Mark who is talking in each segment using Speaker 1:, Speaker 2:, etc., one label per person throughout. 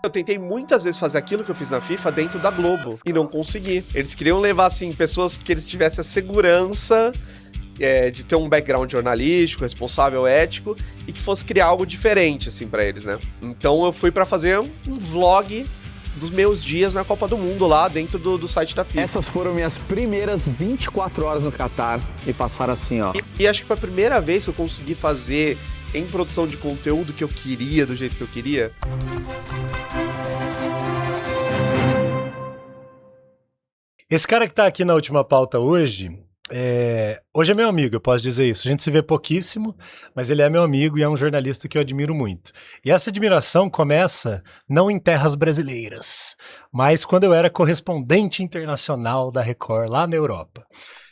Speaker 1: Eu tentei muitas vezes fazer aquilo que eu fiz na FIFA dentro da Globo e não consegui. Eles queriam levar, assim, pessoas que eles tivessem a segurança de ter um background jornalístico, responsável, ético, e que fosse criar algo diferente, assim, pra eles, né? Então eu fui pra fazer um vlog dos meus dias na Copa do Mundo lá dentro do site da FIFA.
Speaker 2: Essas foram minhas primeiras 24 horas no Catar e passaram assim, ó.
Speaker 1: E acho que foi a primeira vez que eu consegui fazer em produção de conteúdo que eu queria, do jeito que eu queria.
Speaker 3: Esse cara que tá aqui na última pauta hoje é meu amigo, eu posso dizer isso. A gente se vê pouquíssimo, mas ele é meu amigo e é um jornalista que eu admiro muito. E essa admiração começa não em terras brasileiras, mas quando eu era correspondente internacional da Record lá na Europa.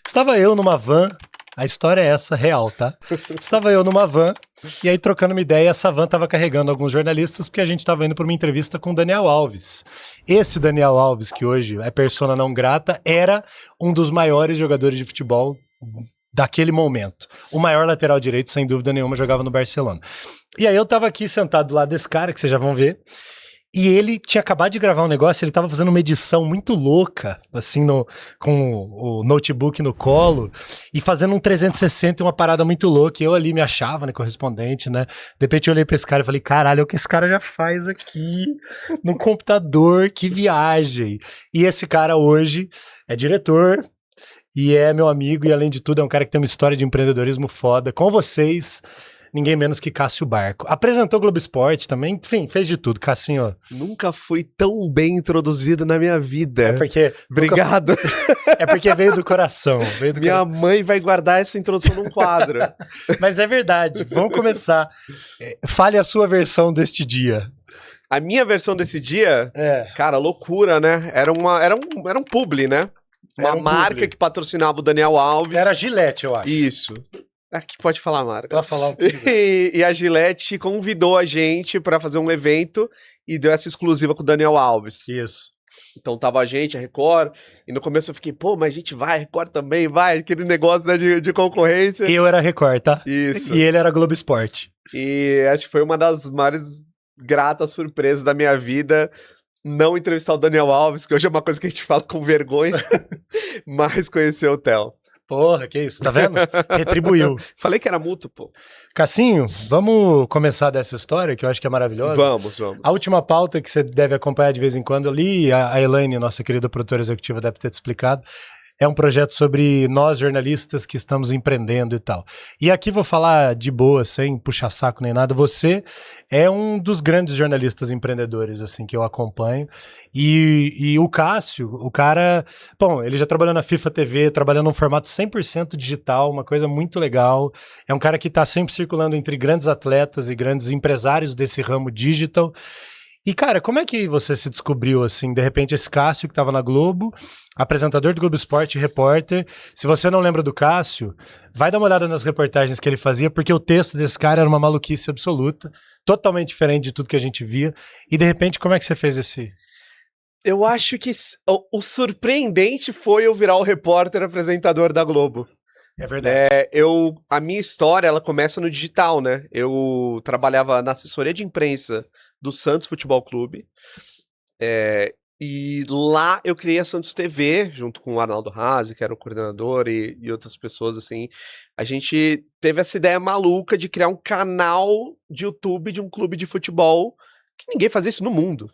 Speaker 3: Estava eu numa van, a história é essa, real, tá? Estava eu numa van, e aí trocando uma ideia, essa van estava carregando alguns jornalistas, porque a gente estava indo para uma entrevista com o Daniel Alves. Esse Daniel Alves, que hoje é persona não grata, era um dos maiores jogadores de futebol daquele momento. O maior lateral direito, sem dúvida nenhuma, jogava no Barcelona. E aí eu estava aqui sentado do lado desse cara, que vocês já vão ver, e ele tinha acabado de gravar um negócio, ele tava fazendo uma edição muito louca, assim, com o notebook no colo, e fazendo um 360 e uma parada muito louca, e eu ali me achava, né, correspondente, né, de repente eu olhei pra esse cara e falei, caralho, é o que esse cara já faz aqui, no computador, que viagem. E esse cara hoje é diretor, e é meu amigo, e além de tudo é um cara que tem uma história de empreendedorismo foda, com vocês, ninguém menos que Cássio Barco. Apresentou Globo Esporte também, enfim, fez de tudo. Cassinho.
Speaker 1: Nunca fui tão bem introduzido na minha vida.
Speaker 3: É porque...
Speaker 1: Obrigado.
Speaker 3: É porque veio do coração.
Speaker 1: Minha mãe vai guardar essa introdução num quadro.
Speaker 3: Mas é verdade. Vamos começar. Fale a sua versão deste dia.
Speaker 1: A minha versão desse dia? Cara, loucura, né? Era um publi, né? Uma marca que patrocinava o Daniel Alves.
Speaker 3: Era a Gillette, eu acho.
Speaker 1: Isso. Aqui pode falar a marca.
Speaker 3: Pode falar o que quiser.
Speaker 1: E a Gillette convidou a gente pra fazer um evento e deu essa exclusiva com o Daniel Alves.
Speaker 3: Isso.
Speaker 1: Então tava a gente, a Record, e no começo eu fiquei, pô, mas a gente vai, a Record também vai, aquele negócio, né, de concorrência.
Speaker 3: Eu era Record, tá?
Speaker 1: Isso.
Speaker 3: E ele era Globo Esporte.
Speaker 1: E acho que foi uma das maiores gratas surpresas da minha vida não entrevistar o Daniel Alves, que hoje é uma coisa que a gente fala com vergonha, mas conhecer o Theo.
Speaker 3: Porra, que isso, tá vendo? Retribuiu.
Speaker 1: Falei que era mútuo, pô.
Speaker 3: Cassinho, vamos começar dessa história, que eu acho que é maravilhosa?
Speaker 1: Vamos.
Speaker 3: A última pauta que você deve acompanhar de vez em quando ali, a Elaine, nossa querida produtora executiva, deve ter te explicado, é um projeto sobre nós, jornalistas, que estamos empreendendo e tal. E aqui vou falar de boa, sem puxar saco nem nada. Você é um dos grandes jornalistas empreendedores, assim, que eu acompanho. E o Cássio, o cara... Bom, ele já trabalhou na FIFA TV, trabalhando num formato 100% digital, uma coisa muito legal. É um cara que está sempre circulando entre grandes atletas e grandes empresários desse ramo digital. E, cara, como é que você se descobriu, assim, de repente, esse Cássio que estava na Globo, apresentador do Globo Esporte, repórter. Se você não lembra do Cássio, vai dar uma olhada nas reportagens que ele fazia, porque o texto desse cara era uma maluquice absoluta, totalmente diferente de tudo que a gente via. E, de repente, como é que você fez esse...
Speaker 1: Eu acho que o surpreendente foi eu virar o repórter apresentador da Globo.
Speaker 3: É verdade.
Speaker 1: A minha história, ela começa no digital, né? Eu trabalhava na assessoria de imprensa do Santos Futebol Clube, e lá eu criei a Santos TV, junto com o Arnaldo Razzi, que era o coordenador, e outras pessoas, assim. A gente teve essa ideia maluca de criar um canal de YouTube de um clube de futebol, que ninguém fazia isso no mundo.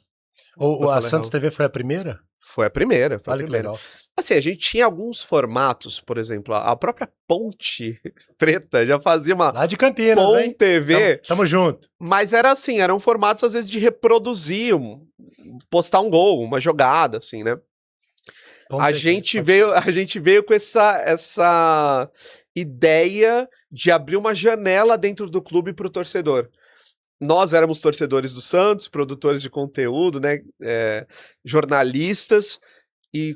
Speaker 3: A Santos TV foi a primeira?
Speaker 1: Foi a primeira.
Speaker 3: Olha que legal.
Speaker 1: Assim, a gente tinha alguns formatos, por exemplo, a própria Ponte Preta já fazia uma...
Speaker 3: Lá de Campinas, hein?
Speaker 1: TV.
Speaker 3: Tamo junto.
Speaker 1: Mas era assim, eram formatos às vezes de reproduzir, postar um gol, uma jogada, assim, né? A gente veio com essa ideia de abrir uma janela dentro do clube pro torcedor. Nós éramos torcedores do Santos, produtores de conteúdo, né, jornalistas, e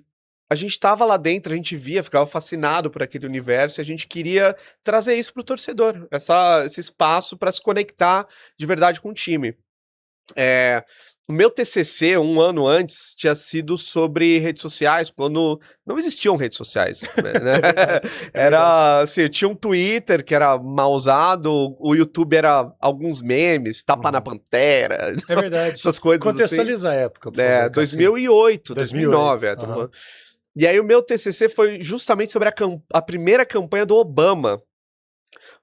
Speaker 1: a gente estava lá dentro, a gente via, ficava fascinado por aquele universo, e a gente queria trazer isso para o torcedor, esse espaço para se conectar de verdade com o time. O meu TCC, um ano antes, tinha sido sobre redes sociais, quando não existiam redes sociais, né? Era, assim, tinha um Twitter que era mal usado, o YouTube era alguns memes, tapa na pantera,
Speaker 3: É verdade.
Speaker 1: essas coisas
Speaker 3: Contextualiza a época, por favor,
Speaker 1: 2008, 2009. E aí o meu TCC foi justamente sobre a primeira campanha do Obama,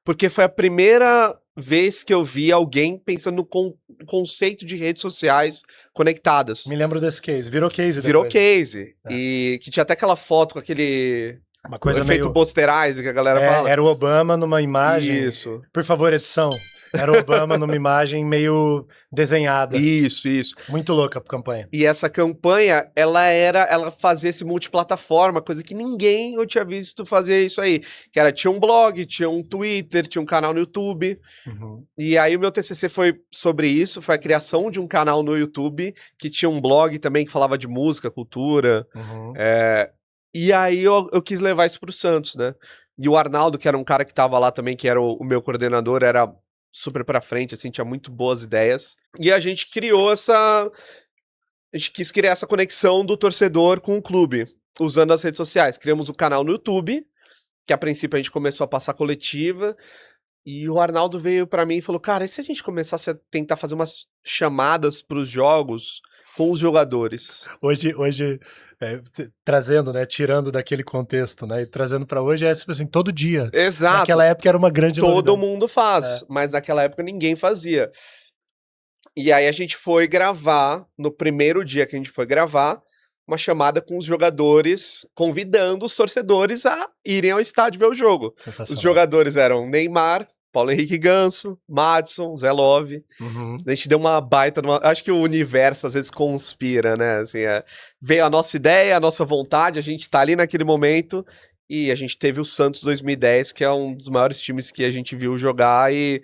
Speaker 1: porque foi a primeira vez que eu vi alguém pensando no conceito de redes sociais conectadas.
Speaker 3: Me lembro desse case. Virou case
Speaker 1: Virou
Speaker 3: depois.
Speaker 1: case. E que tinha até aquela foto com aquele
Speaker 3: Uma coisa
Speaker 1: efeito
Speaker 3: meio...
Speaker 1: posterize que a galera fala.
Speaker 3: Era o Obama numa imagem...
Speaker 1: Isso.
Speaker 3: Por favor, edição. Era o Obama numa imagem meio desenhada.
Speaker 1: Isso.
Speaker 3: Muito louca a campanha.
Speaker 1: E essa campanha, ela fazia esse multiplataforma, coisa que ninguém eu tinha visto fazer isso aí. Que era, tinha um blog, tinha um Twitter, tinha um canal no YouTube. E aí o meu TCC foi sobre isso, foi a criação de um canal no YouTube, que tinha um blog também que falava de música, cultura. E aí eu quis levar isso pro Santos, né? E o Arnaldo, que era um cara que tava lá também, que era o meu coordenador, era super pra frente, assim, tinha muito boas ideias. E a gente criou a gente quis criar essa conexão do torcedor com o clube, usando as redes sociais. Criamos o canal no YouTube, que a princípio a gente começou a passar coletiva, e o Arnaldo veio pra mim e falou, cara, e se a gente começasse a tentar fazer umas chamadas pros jogos com os jogadores?
Speaker 3: Hoje trazendo, né, tirando daquele contexto, né, e trazendo pra hoje é assim, todo dia.
Speaker 1: Exato.
Speaker 3: Naquela época era uma grande
Speaker 1: Todo
Speaker 3: novidade.
Speaker 1: mundo faz, mas naquela época ninguém fazia. E aí a gente foi gravar, no primeiro dia que a gente foi gravar, uma chamada com os jogadores, convidando os torcedores a irem ao estádio ver o jogo. Os jogadores eram Neymar, Paulo Henrique Ganso, Madison, Zé Love. A gente deu uma baita... Acho que o universo às vezes conspira, né? Assim, veio a nossa ideia, a nossa vontade, a gente tá ali naquele momento e a gente teve o Santos 2010, que é um dos maiores times que a gente viu jogar e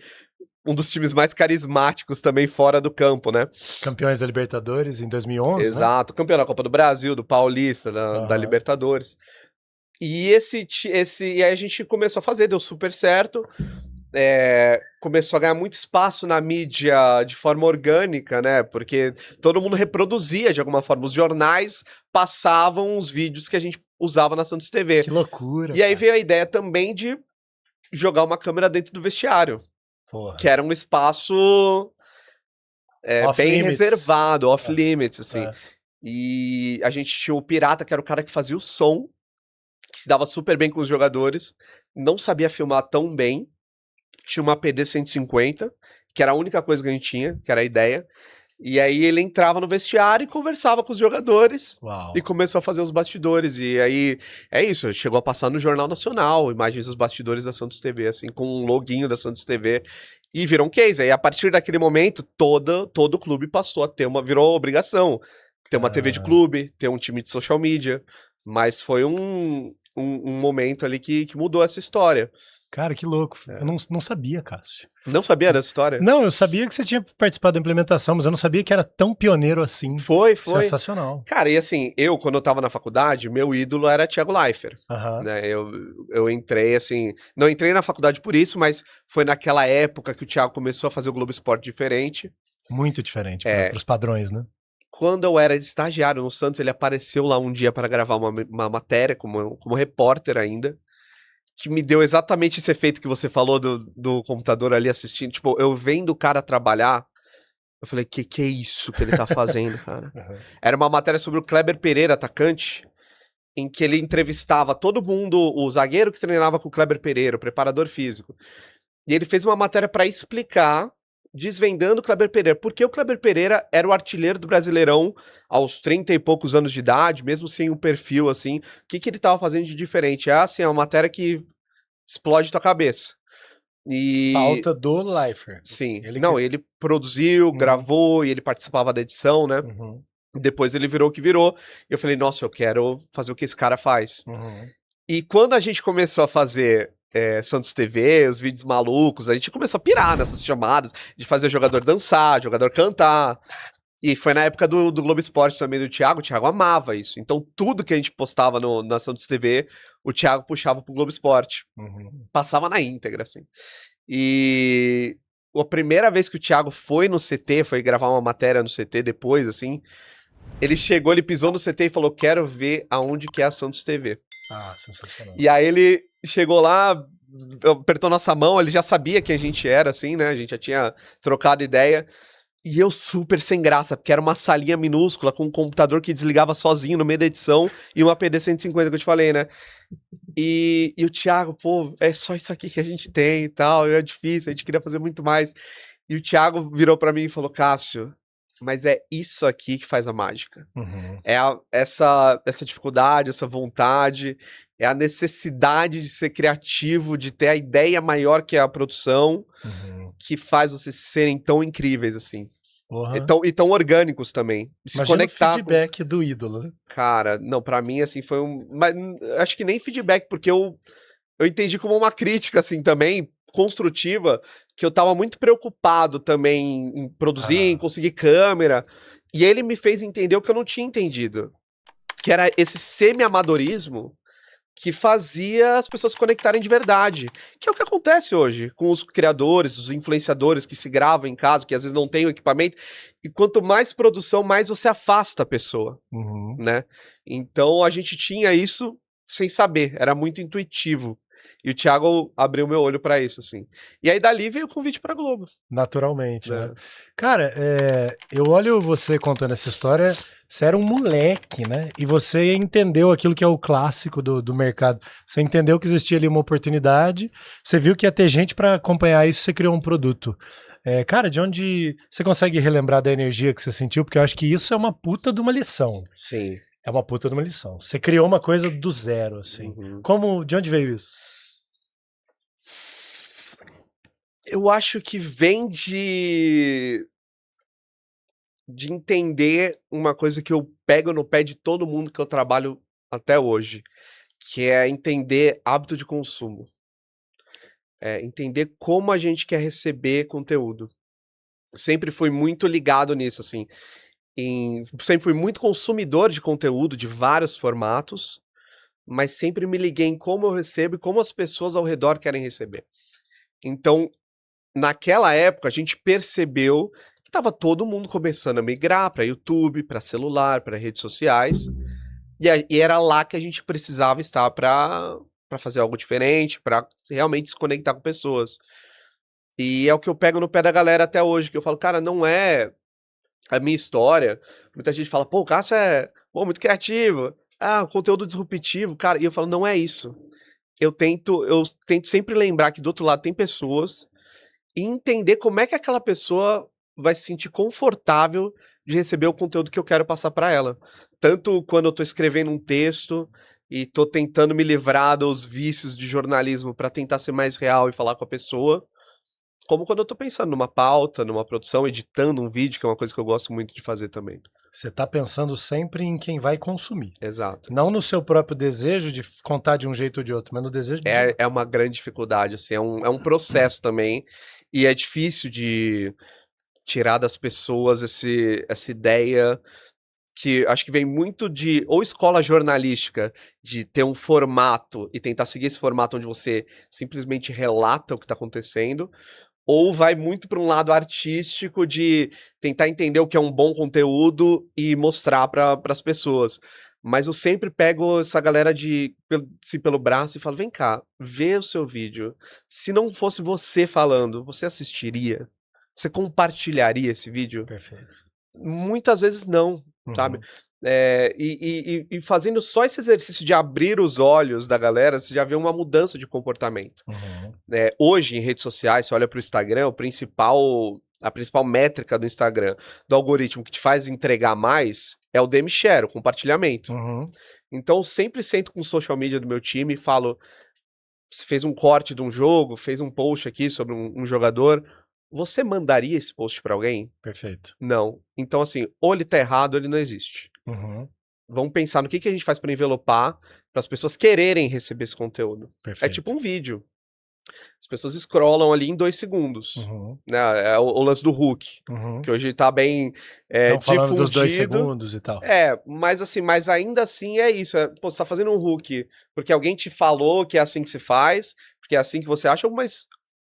Speaker 1: um dos times mais carismáticos também fora do campo, né?
Speaker 3: Campeões da Libertadores em 2011,
Speaker 1: Exato, né? Campeão da Copa do Brasil, do Paulista, da Libertadores. E e aí a gente começou a fazer, deu super certo. Começou a ganhar muito espaço na mídia de forma orgânica, né? Porque todo mundo reproduzia de alguma forma. Os jornais passavam os vídeos que a gente usava na Santos TV.
Speaker 3: Que loucura.
Speaker 1: E aí veio a ideia também de jogar uma câmera dentro do vestiário. Porra. Que era um espaço bem reservado, off-limits, assim. E a gente tinha o Pirata, que era o cara que fazia o som, que se dava super bem com os jogadores, não sabia filmar tão bem. Tinha uma PD 150, que era a única coisa que a gente tinha, que era a ideia. E aí ele entrava no vestiário e conversava com os jogadores.
Speaker 3: Uau.
Speaker 1: E começou a fazer os bastidores. E aí, é isso, chegou a passar no Jornal Nacional, imagens dos bastidores da Santos TV, assim, com um loginho da Santos TV. E virou um case. Aí, a partir daquele momento, todo o clube passou a ter virou obrigação. Ter uma TV de clube, ter um time de social media. Mas foi um momento ali que mudou essa história.
Speaker 3: Cara, que louco. Eu não sabia, Cássio.
Speaker 1: Não sabia dessa história?
Speaker 3: Não, eu sabia que você tinha participado da implementação, mas eu não sabia que era tão pioneiro assim.
Speaker 1: Foi.
Speaker 3: Sensacional.
Speaker 1: Cara, e assim, quando eu tava na faculdade, meu ídolo era Thiago Leifert. Né? Eu entrei, assim... Não entrei na faculdade por isso, mas foi naquela época que o Thiago começou a fazer o Globo Esporte diferente.
Speaker 3: Muito diferente, para os padrões, né?
Speaker 1: Quando eu era estagiário no Santos, ele apareceu lá um dia para gravar uma matéria, como repórter ainda, que me deu exatamente esse efeito que você falou do computador ali assistindo. Tipo, eu vendo o cara trabalhar, eu falei, que é isso que ele tá fazendo, cara? Era uma matéria sobre o Kleber Pereira, atacante, em que ele entrevistava todo mundo, o zagueiro que treinava com o Kleber Pereira, o preparador físico. E ele fez uma matéria para explicar, desvendando o Kleber Pereira, porque o Kleber Pereira era o artilheiro do Brasileirão aos 30 e poucos anos de idade, mesmo sem um perfil, assim, o que ele tava fazendo de diferente? Assim, é uma matéria que explode tua cabeça.
Speaker 3: Pauta do Leifert.
Speaker 1: Sim. Ele produziu, gravou, e ele participava da edição, né? Depois ele virou o que virou, e eu falei, nossa, eu quero fazer o que esse cara faz. E quando a gente começou a fazer Santos TV, os vídeos malucos, a gente começou a pirar nessas chamadas, de fazer o jogador dançar, o jogador cantar. E foi na época do Globo Esporte também do Thiago, o Thiago amava isso. Então tudo que a gente postava na Santos TV, o Thiago puxava pro Globo Esporte. Passava na íntegra, assim. E a primeira vez que o Thiago foi no CT, foi gravar uma matéria no CT depois, assim, ele chegou, ele pisou no CT e falou, quero ver aonde que é a Santos TV.
Speaker 3: Ah, sensacional.
Speaker 1: E aí ele chegou lá, apertou nossa mão, ele já sabia quem a gente era, assim, né? A gente já tinha trocado ideia. E eu super sem graça, porque era uma salinha minúscula com um computador que desligava sozinho no meio da edição e uma PD-150 que eu te falei, né? E o Thiago, pô, é só isso aqui que a gente tem e tal, é difícil, a gente queria fazer muito mais. E o Thiago virou pra mim e falou, Cássio, mas é isso aqui que faz a mágica.
Speaker 3: Uhum.
Speaker 1: É essa dificuldade, essa vontade, é a necessidade de ser criativo, de ter a ideia maior que a produção, que faz vocês serem tão incríveis, assim.
Speaker 3: Porra.
Speaker 1: E tão orgânicos também. Se
Speaker 3: Imagina
Speaker 1: conectar
Speaker 3: o feedback do ídolo, né?
Speaker 1: Cara, não, pra mim, assim, foi um... Mas acho que nem feedback, porque eu entendi como uma crítica, assim, também, construtiva, que eu tava muito preocupado também em produzir, em conseguir câmera, e ele me fez entender o que eu não tinha entendido, que era esse semi-amadorismo que fazia as pessoas se conectarem de verdade, que é o que acontece hoje com os criadores, os influenciadores que se gravam em casa, que às vezes não tem o equipamento, e quanto mais produção, mais você afasta a pessoa, né? Então a gente tinha isso sem saber, era muito intuitivo. E o Thiago abriu meu olho pra isso, assim. E aí dali veio o convite pra Globo.
Speaker 3: Naturalmente, né? Cara, eu olho você contando essa história, você era um moleque, né? E você entendeu aquilo que é o clássico do mercado. Você entendeu que existia ali uma oportunidade, você viu que ia ter gente pra acompanhar isso, você criou um produto. Cara, de onde você consegue relembrar da energia que você sentiu? Porque eu acho que isso é uma puta de uma lição.
Speaker 1: Sim.
Speaker 3: É uma puta de uma lição. Você criou uma coisa do zero, assim. De onde veio isso?
Speaker 1: Eu acho que vem de entender uma coisa que eu pego no pé de todo mundo que eu trabalho até hoje, que é entender hábito de consumo. Entender como a gente quer receber conteúdo. Sempre fui muito ligado nisso, assim. Sempre fui muito consumidor de conteúdo de vários formatos, mas sempre me liguei em como eu recebo e como as pessoas ao redor querem receber. Então, naquela época, a gente percebeu que estava todo mundo começando a migrar para YouTube, para celular, para redes sociais, e era lá que a gente precisava estar para fazer algo diferente, para realmente se conectar com pessoas. E é o que eu pego no pé da galera até hoje, que eu falo, cara, não é a minha história. Muita gente fala, pô, o Cássio é muito criativo, conteúdo disruptivo, cara, e eu falo, não é isso. Eu tento sempre lembrar que do outro lado tem pessoas e entender como é que aquela pessoa vai se sentir confortável de receber o conteúdo que eu quero passar para ela. Tanto quando eu tô escrevendo um texto e tô tentando me livrar dos vícios de jornalismo para tentar ser mais real e falar com a pessoa, como quando eu tô pensando numa pauta, numa produção, editando um vídeo, que é uma coisa que eu gosto muito de fazer também.
Speaker 3: Você tá pensando sempre em quem vai consumir.
Speaker 1: Exato.
Speaker 3: Não no seu próprio desejo de contar de um jeito ou de outro, mas no desejo de...
Speaker 1: É uma grande dificuldade, assim, é um processo também, e é difícil de tirar das pessoas essa ideia que acho que vem muito de ou escola jornalística, de ter um formato e tentar seguir esse formato onde você simplesmente relata o que está acontecendo, ou vai muito para um lado artístico de tentar entender o que é um bom conteúdo e mostrar para as pessoas. Mas eu sempre pego essa galera pelo braço e falo, vem cá, vê o seu vídeo. Se não fosse você falando, você assistiria? Você compartilharia esse vídeo?
Speaker 3: Perfeito.
Speaker 1: Muitas vezes não, sabe? E fazendo só esse exercício de abrir os olhos da galera, você já vê uma mudança de comportamento. Hoje, em redes sociais, você olha para o Instagram, a principal métrica do Instagram, do algoritmo que te faz entregar mais, é o DM Share, o compartilhamento. Então, eu sempre sento com o social media do meu time e falo, você fez um corte de um jogo, fez um post aqui sobre um jogador, você mandaria esse post para alguém?
Speaker 3: Perfeito.
Speaker 1: Não. Então, assim, ou ele tá errado ou ele não existe. Vamos pensar no que a gente faz para envelopar, para as pessoas quererem receber esse conteúdo.
Speaker 3: Perfeito.
Speaker 1: É tipo um vídeo. As pessoas scrollam ali em 2 segundos. Né? É o lance do hook, que hoje tá bem
Speaker 3: falando
Speaker 1: difundido.
Speaker 3: Dos 2 segundos e tal.
Speaker 1: Mas ainda assim é isso. Você tá fazendo um hook porque alguém te falou que é assim que se faz, porque é assim que você acha,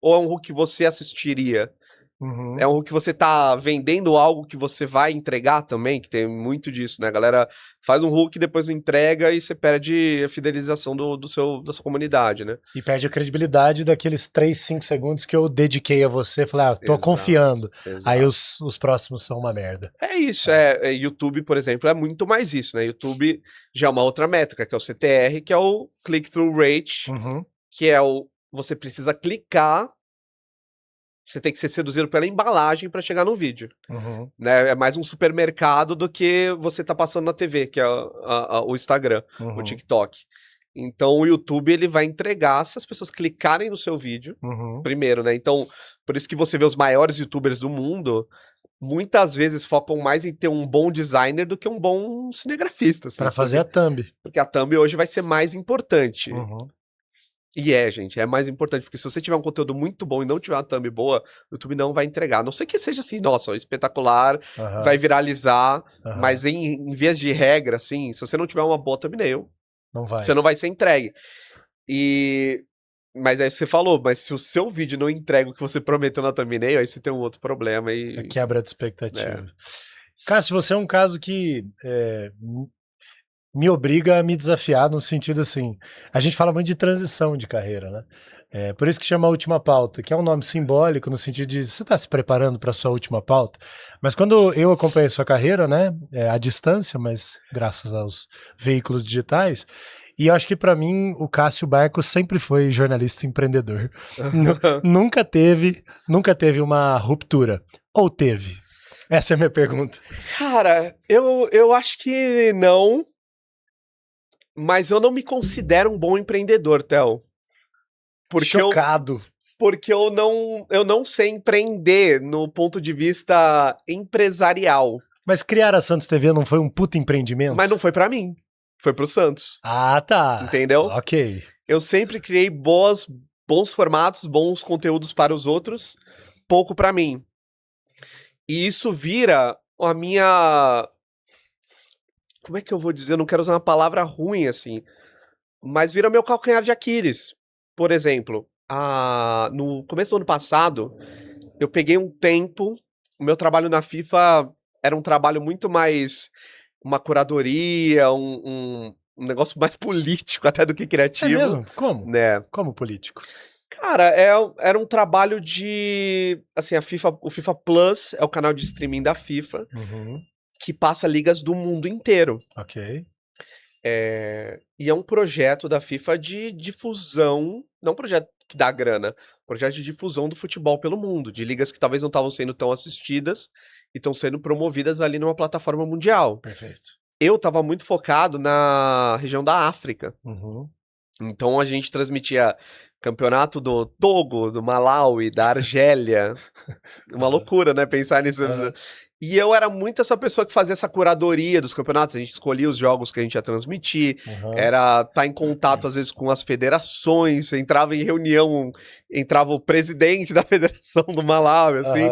Speaker 1: ou é um hook que você assistiria?
Speaker 3: Uhum.
Speaker 1: É um hook que você tá vendendo algo que você vai entregar também, que tem muito disso, né? A galera faz um hook, depois não entrega e você perde a fidelização da sua comunidade, né?
Speaker 3: E perde a credibilidade daqueles 3, 5 segundos que eu dediquei a você. Falei, tô
Speaker 1: Exato,
Speaker 3: confiando. Aí
Speaker 1: exato.
Speaker 3: os próximos são uma merda.
Speaker 1: É isso, YouTube, por exemplo, é muito mais isso, né? YouTube já é uma outra métrica, que é o CTR, que é o Click-Through Rate,
Speaker 3: Uhum.
Speaker 1: que é você precisa clicar, você tem que ser seduzido pela embalagem para chegar no vídeo,
Speaker 3: Uhum.
Speaker 1: né? É mais um supermercado do que você tá passando na TV, que é o Instagram, o
Speaker 3: Uhum.
Speaker 1: TikTok. Então o YouTube ele vai entregar se as pessoas clicarem no seu vídeo
Speaker 3: Uhum.
Speaker 1: primeiro, né? Então, por isso que você vê os maiores YouTubers do mundo muitas vezes focam mais em ter um bom designer do que um bom cinegrafista, assim.
Speaker 3: Pra fazer a thumb.
Speaker 1: Porque a thumb hoje vai ser mais importante.
Speaker 3: Uhum.
Speaker 1: E gente, é mais importante, porque se você tiver um conteúdo muito bom e não tiver uma thumb boa, o YouTube não vai entregar. A não sei que seja assim, nossa, espetacular,
Speaker 3: Aham.
Speaker 1: vai viralizar,
Speaker 3: Aham.
Speaker 1: mas em vias de regra, assim, se você não tiver uma boa thumbnail,
Speaker 3: Não vai.
Speaker 1: você não vai ser entregue. Mas aí você falou, mas se o seu vídeo não entrega o que você prometeu na thumbnail, aí você tem um outro problema
Speaker 3: É quebra de expectativa.
Speaker 1: É.
Speaker 3: Cássio, você é um caso que me obriga a me desafiar no sentido assim, a gente fala muito de transição de carreira, né? Por isso que chama a última pauta, que é um nome simbólico no sentido de você está se preparando para a sua última pauta, mas quando eu acompanhei sua carreira, né, à distância, mas graças aos veículos digitais, e eu acho que para mim o Cássio Barco sempre foi jornalista empreendedor. Nunca teve uma ruptura. Ou teve? Essa é a minha pergunta.
Speaker 1: Cara, eu acho que não, mas eu não me considero um bom empreendedor, Theo.
Speaker 3: Chocado.
Speaker 1: Porque eu não sei empreender no ponto de vista empresarial.
Speaker 3: Mas criar a Santos TV não foi um puta empreendimento?
Speaker 1: Mas não foi pra mim. Foi pro Santos.
Speaker 3: Ah, tá.
Speaker 1: Entendeu?
Speaker 3: Ok.
Speaker 1: Eu sempre criei bons formatos, bons conteúdos para os outros, pouco pra mim. E isso vira a minha... Como é que eu vou dizer? Eu não quero usar uma palavra ruim, assim. Mas vira meu calcanhar de Aquiles. Por exemplo, no começo do ano passado, eu peguei um tempo... O meu trabalho na FIFA era um trabalho muito mais... Uma curadoria, um negócio mais político até do que criativo.
Speaker 3: É mesmo? Como?
Speaker 1: Né?
Speaker 3: Como político?
Speaker 1: Cara, era um trabalho de... Assim, o FIFA Plus é o canal de streaming da FIFA, que passa ligas do mundo inteiro.
Speaker 3: Ok.
Speaker 1: E é um projeto da FIFA de difusão, não um projeto que dá grana, projeto de difusão do futebol pelo mundo, de ligas que talvez não estavam sendo tão assistidas e estão sendo promovidas ali numa plataforma mundial.
Speaker 3: Perfeito.
Speaker 1: Eu estava muito focado na região da África.
Speaker 3: Uhum.
Speaker 1: Então a gente transmitia campeonato do Togo, do Malawi, da Argélia. Uma loucura, né? Pensar nisso. E eu era muito essa pessoa que fazia essa curadoria dos campeonatos. A gente escolhia os jogos que a gente ia transmitir. Era estar em contato, às vezes, com as federações. Entrava em reunião, entrava o presidente da federação do Malawi, assim.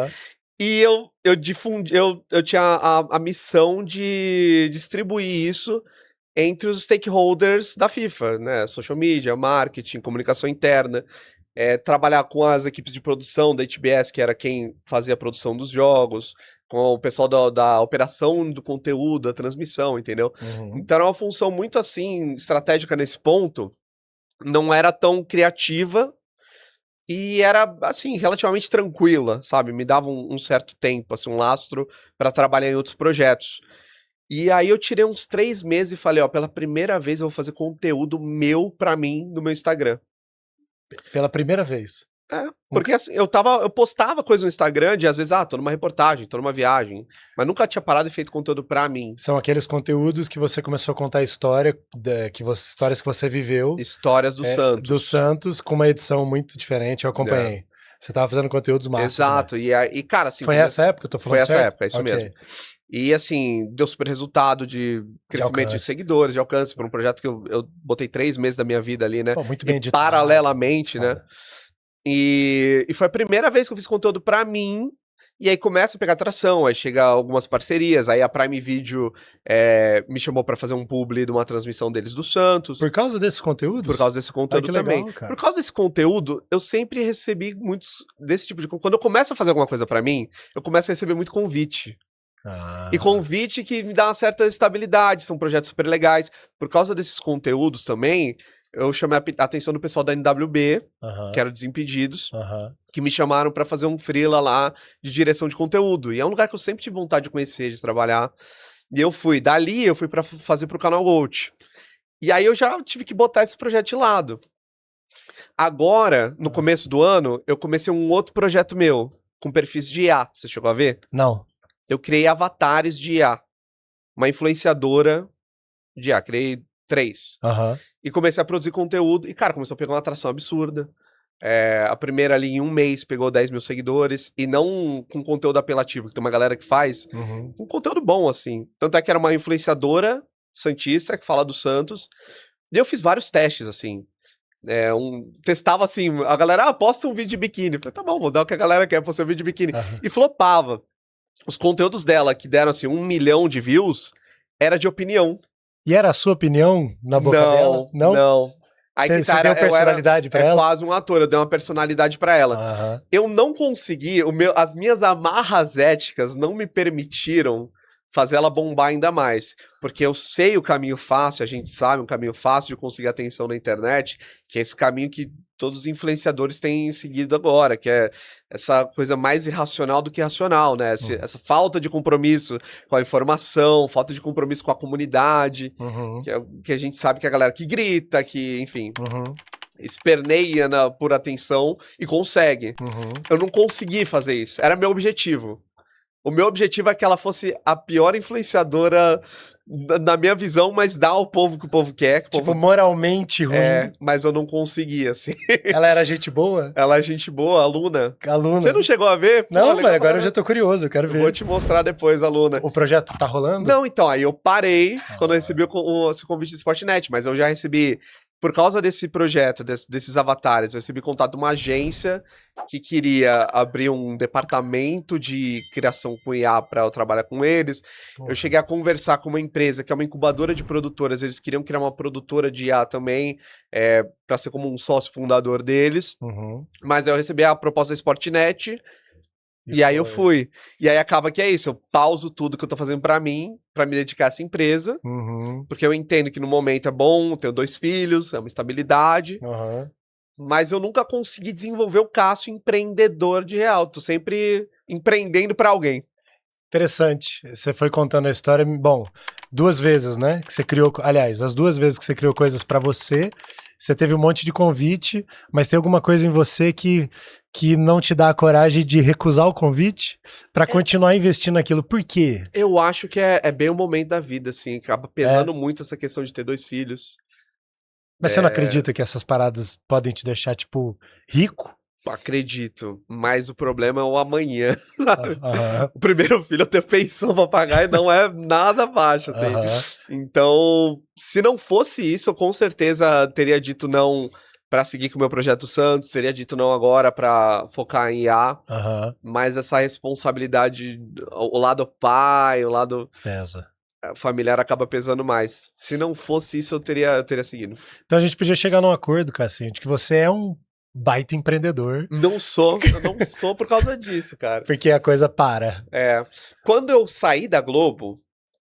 Speaker 1: E eu difundi, eu tinha a missão de distribuir isso entre os stakeholders da FIFA, né? Social media, marketing, comunicação interna. Trabalhar com as equipes de produção da HBS, que era quem fazia a produção dos jogos, com o pessoal da operação do conteúdo, da transmissão, entendeu? Então era uma função muito, assim, estratégica nesse ponto. Não era tão criativa e era, assim, relativamente tranquila, sabe? Me dava um certo tempo, assim, um lastro para trabalhar em outros projetos. E aí eu tirei uns 3 meses e falei, ó, pela primeira vez eu vou fazer conteúdo meu pra mim no meu Instagram.
Speaker 3: Pela primeira vez.
Speaker 1: Porque assim, eu postava coisa no Instagram de, às vezes, tô numa reportagem, tô numa viagem, mas nunca tinha parado e feito conteúdo pra mim.
Speaker 3: São aqueles conteúdos que você começou a contar histórias que você viveu.
Speaker 1: Histórias do Santos.
Speaker 3: Do Santos, com uma edição muito diferente, eu acompanhei. Você tava fazendo conteúdos massa.
Speaker 1: Exato, e cara, assim...
Speaker 3: Foi essa época que eu tô falando?
Speaker 1: Foi essa época, é isso mesmo. E assim, deu super resultado de crescimento de seguidores, de alcance, por um projeto que eu botei 3 meses da minha vida ali, né?
Speaker 3: Pô, muito bem editado.
Speaker 1: Paralelamente, né? E foi a primeira vez que eu fiz conteúdo pra mim, E aí começa a pegar atração, aí chega algumas parcerias, aí a Prime Video me chamou pra fazer um publi de uma transmissão deles do Santos.
Speaker 3: Por causa desses conteúdos?
Speaker 1: Por causa desse conteúdo
Speaker 3: que legal,
Speaker 1: também.
Speaker 3: cara.
Speaker 1: Por causa desse conteúdo, eu sempre recebi muitos desse tipo de... Quando eu começo a fazer alguma coisa pra mim, eu começo a receber muito convite. E convite que me dá uma certa estabilidade, são projetos super legais. Por causa desses conteúdos também, eu chamei a atenção do pessoal da NWB, que era o Desimpedidos, que me chamaram pra fazer um freela lá de direção de conteúdo. E é um lugar que eu sempre tive vontade de conhecer, de trabalhar. E eu fui. Dali, eu fui pra fazer pro canal Gold. E aí eu já tive que botar esse projeto de lado. Agora, no começo do ano, eu comecei um outro projeto meu, com perfis de IA. Você chegou a ver?
Speaker 3: Não.
Speaker 1: Eu criei avatares de IA. Uma influenciadora de IA. Criei 3. E comecei a produzir conteúdo. E, cara, começou a pegar uma atração absurda. A primeira ali em um mês pegou 10 mil seguidores. E não com conteúdo apelativo, que tem uma galera que faz. Um conteúdo bom, assim. Tanto é que era uma influenciadora santista que fala do Santos. E eu fiz vários testes, assim. Testava assim, a galera, posta um vídeo de biquíni. Eu falei, tá bom, vou dar o que a galera quer, postar um vídeo de biquíni. E flopava. Os conteúdos dela, que deram assim 1 milhão de views, era de opinião.
Speaker 3: E era a sua opinião na boca dela?
Speaker 1: Não. Aí
Speaker 3: você deu personalidade pra ela?
Speaker 1: Quase um ator, eu dei uma personalidade pra ela. Eu não consegui, as minhas amarras éticas não me permitiram fazer ela bombar ainda mais. Porque eu sei o caminho fácil, a gente sabe, um caminho fácil de conseguir atenção na internet, que é esse caminho que todos os influenciadores têm seguido agora, que é essa coisa mais irracional do que racional, né? Essa falta de compromisso com a informação, falta de compromisso com a comunidade, que é o que a gente sabe que a galera que grita, que, enfim, esperneia por atenção e consegue. Eu não consegui fazer isso, era meu objetivo. O meu objetivo é que ela fosse a pior influenciadora na minha visão, mas dá ao povo o que o povo quer. Que o
Speaker 3: tipo,
Speaker 1: povo...
Speaker 3: moralmente ruim.
Speaker 1: Mas eu não consegui, assim.
Speaker 3: Ela era gente boa?
Speaker 1: Ela é gente boa, aluna.
Speaker 3: Aluna.
Speaker 1: Você não chegou a ver? Pô,
Speaker 3: não, mas agora eu já tô curioso, eu quero ver.
Speaker 1: Vou te mostrar depois, aluna.
Speaker 3: O projeto tá rolando?
Speaker 1: Não, então, aí eu parei quando eu recebi esse convite do Sportnet, mas eu já recebi... Por causa desse projeto, desses avatares, eu recebi contato de uma agência que queria abrir um departamento de criação com IA para eu trabalhar com eles. Eu cheguei a conversar com uma empresa que é uma incubadora de produtoras, eles queriam criar uma produtora de IA também, para ser como um sócio fundador deles. Mas aí eu recebi a proposta da Sportnet, e aí eu fui. E aí acaba que é isso, eu pauso tudo que eu tô fazendo pra mim, pra me dedicar a essa empresa, porque eu entendo que no momento é bom, tenho 2 filhos, é uma estabilidade, mas eu nunca consegui desenvolver o Cássio empreendedor de real, tô sempre empreendendo pra alguém.
Speaker 3: Interessante, você foi contando a história, bom, 2 vezes, né, que você criou, aliás, as 2 vezes que você criou coisas pra você teve um monte de convite, mas tem alguma coisa em você que não te dá a coragem de recusar o convite pra continuar investindo naquilo. Por quê?
Speaker 1: Eu acho que é bem o momento da vida, assim, acaba pesando muito essa questão de ter 2 filhos.
Speaker 3: Mas você não acredita que essas paradas podem te deixar, tipo, rico?
Speaker 1: Acredito, mas o problema é o amanhã, sabe? O primeiro filho eu tenho pensão pra pagar e não é nada baixo, assim. Então, se não fosse isso, eu com certeza teria dito não pra seguir com o meu projeto Santos, teria dito não agora pra focar em IA, mas essa responsabilidade, o lado pai, o lado...
Speaker 3: Pesa.
Speaker 1: Familiar acaba pesando mais. Se não fosse isso, eu teria seguido.
Speaker 3: Então a gente podia chegar num acordo, Cassinho, de que você é um baita empreendedor.
Speaker 1: Eu não sou por causa disso, cara.
Speaker 3: Porque a coisa para.
Speaker 1: Quando eu saí da Globo,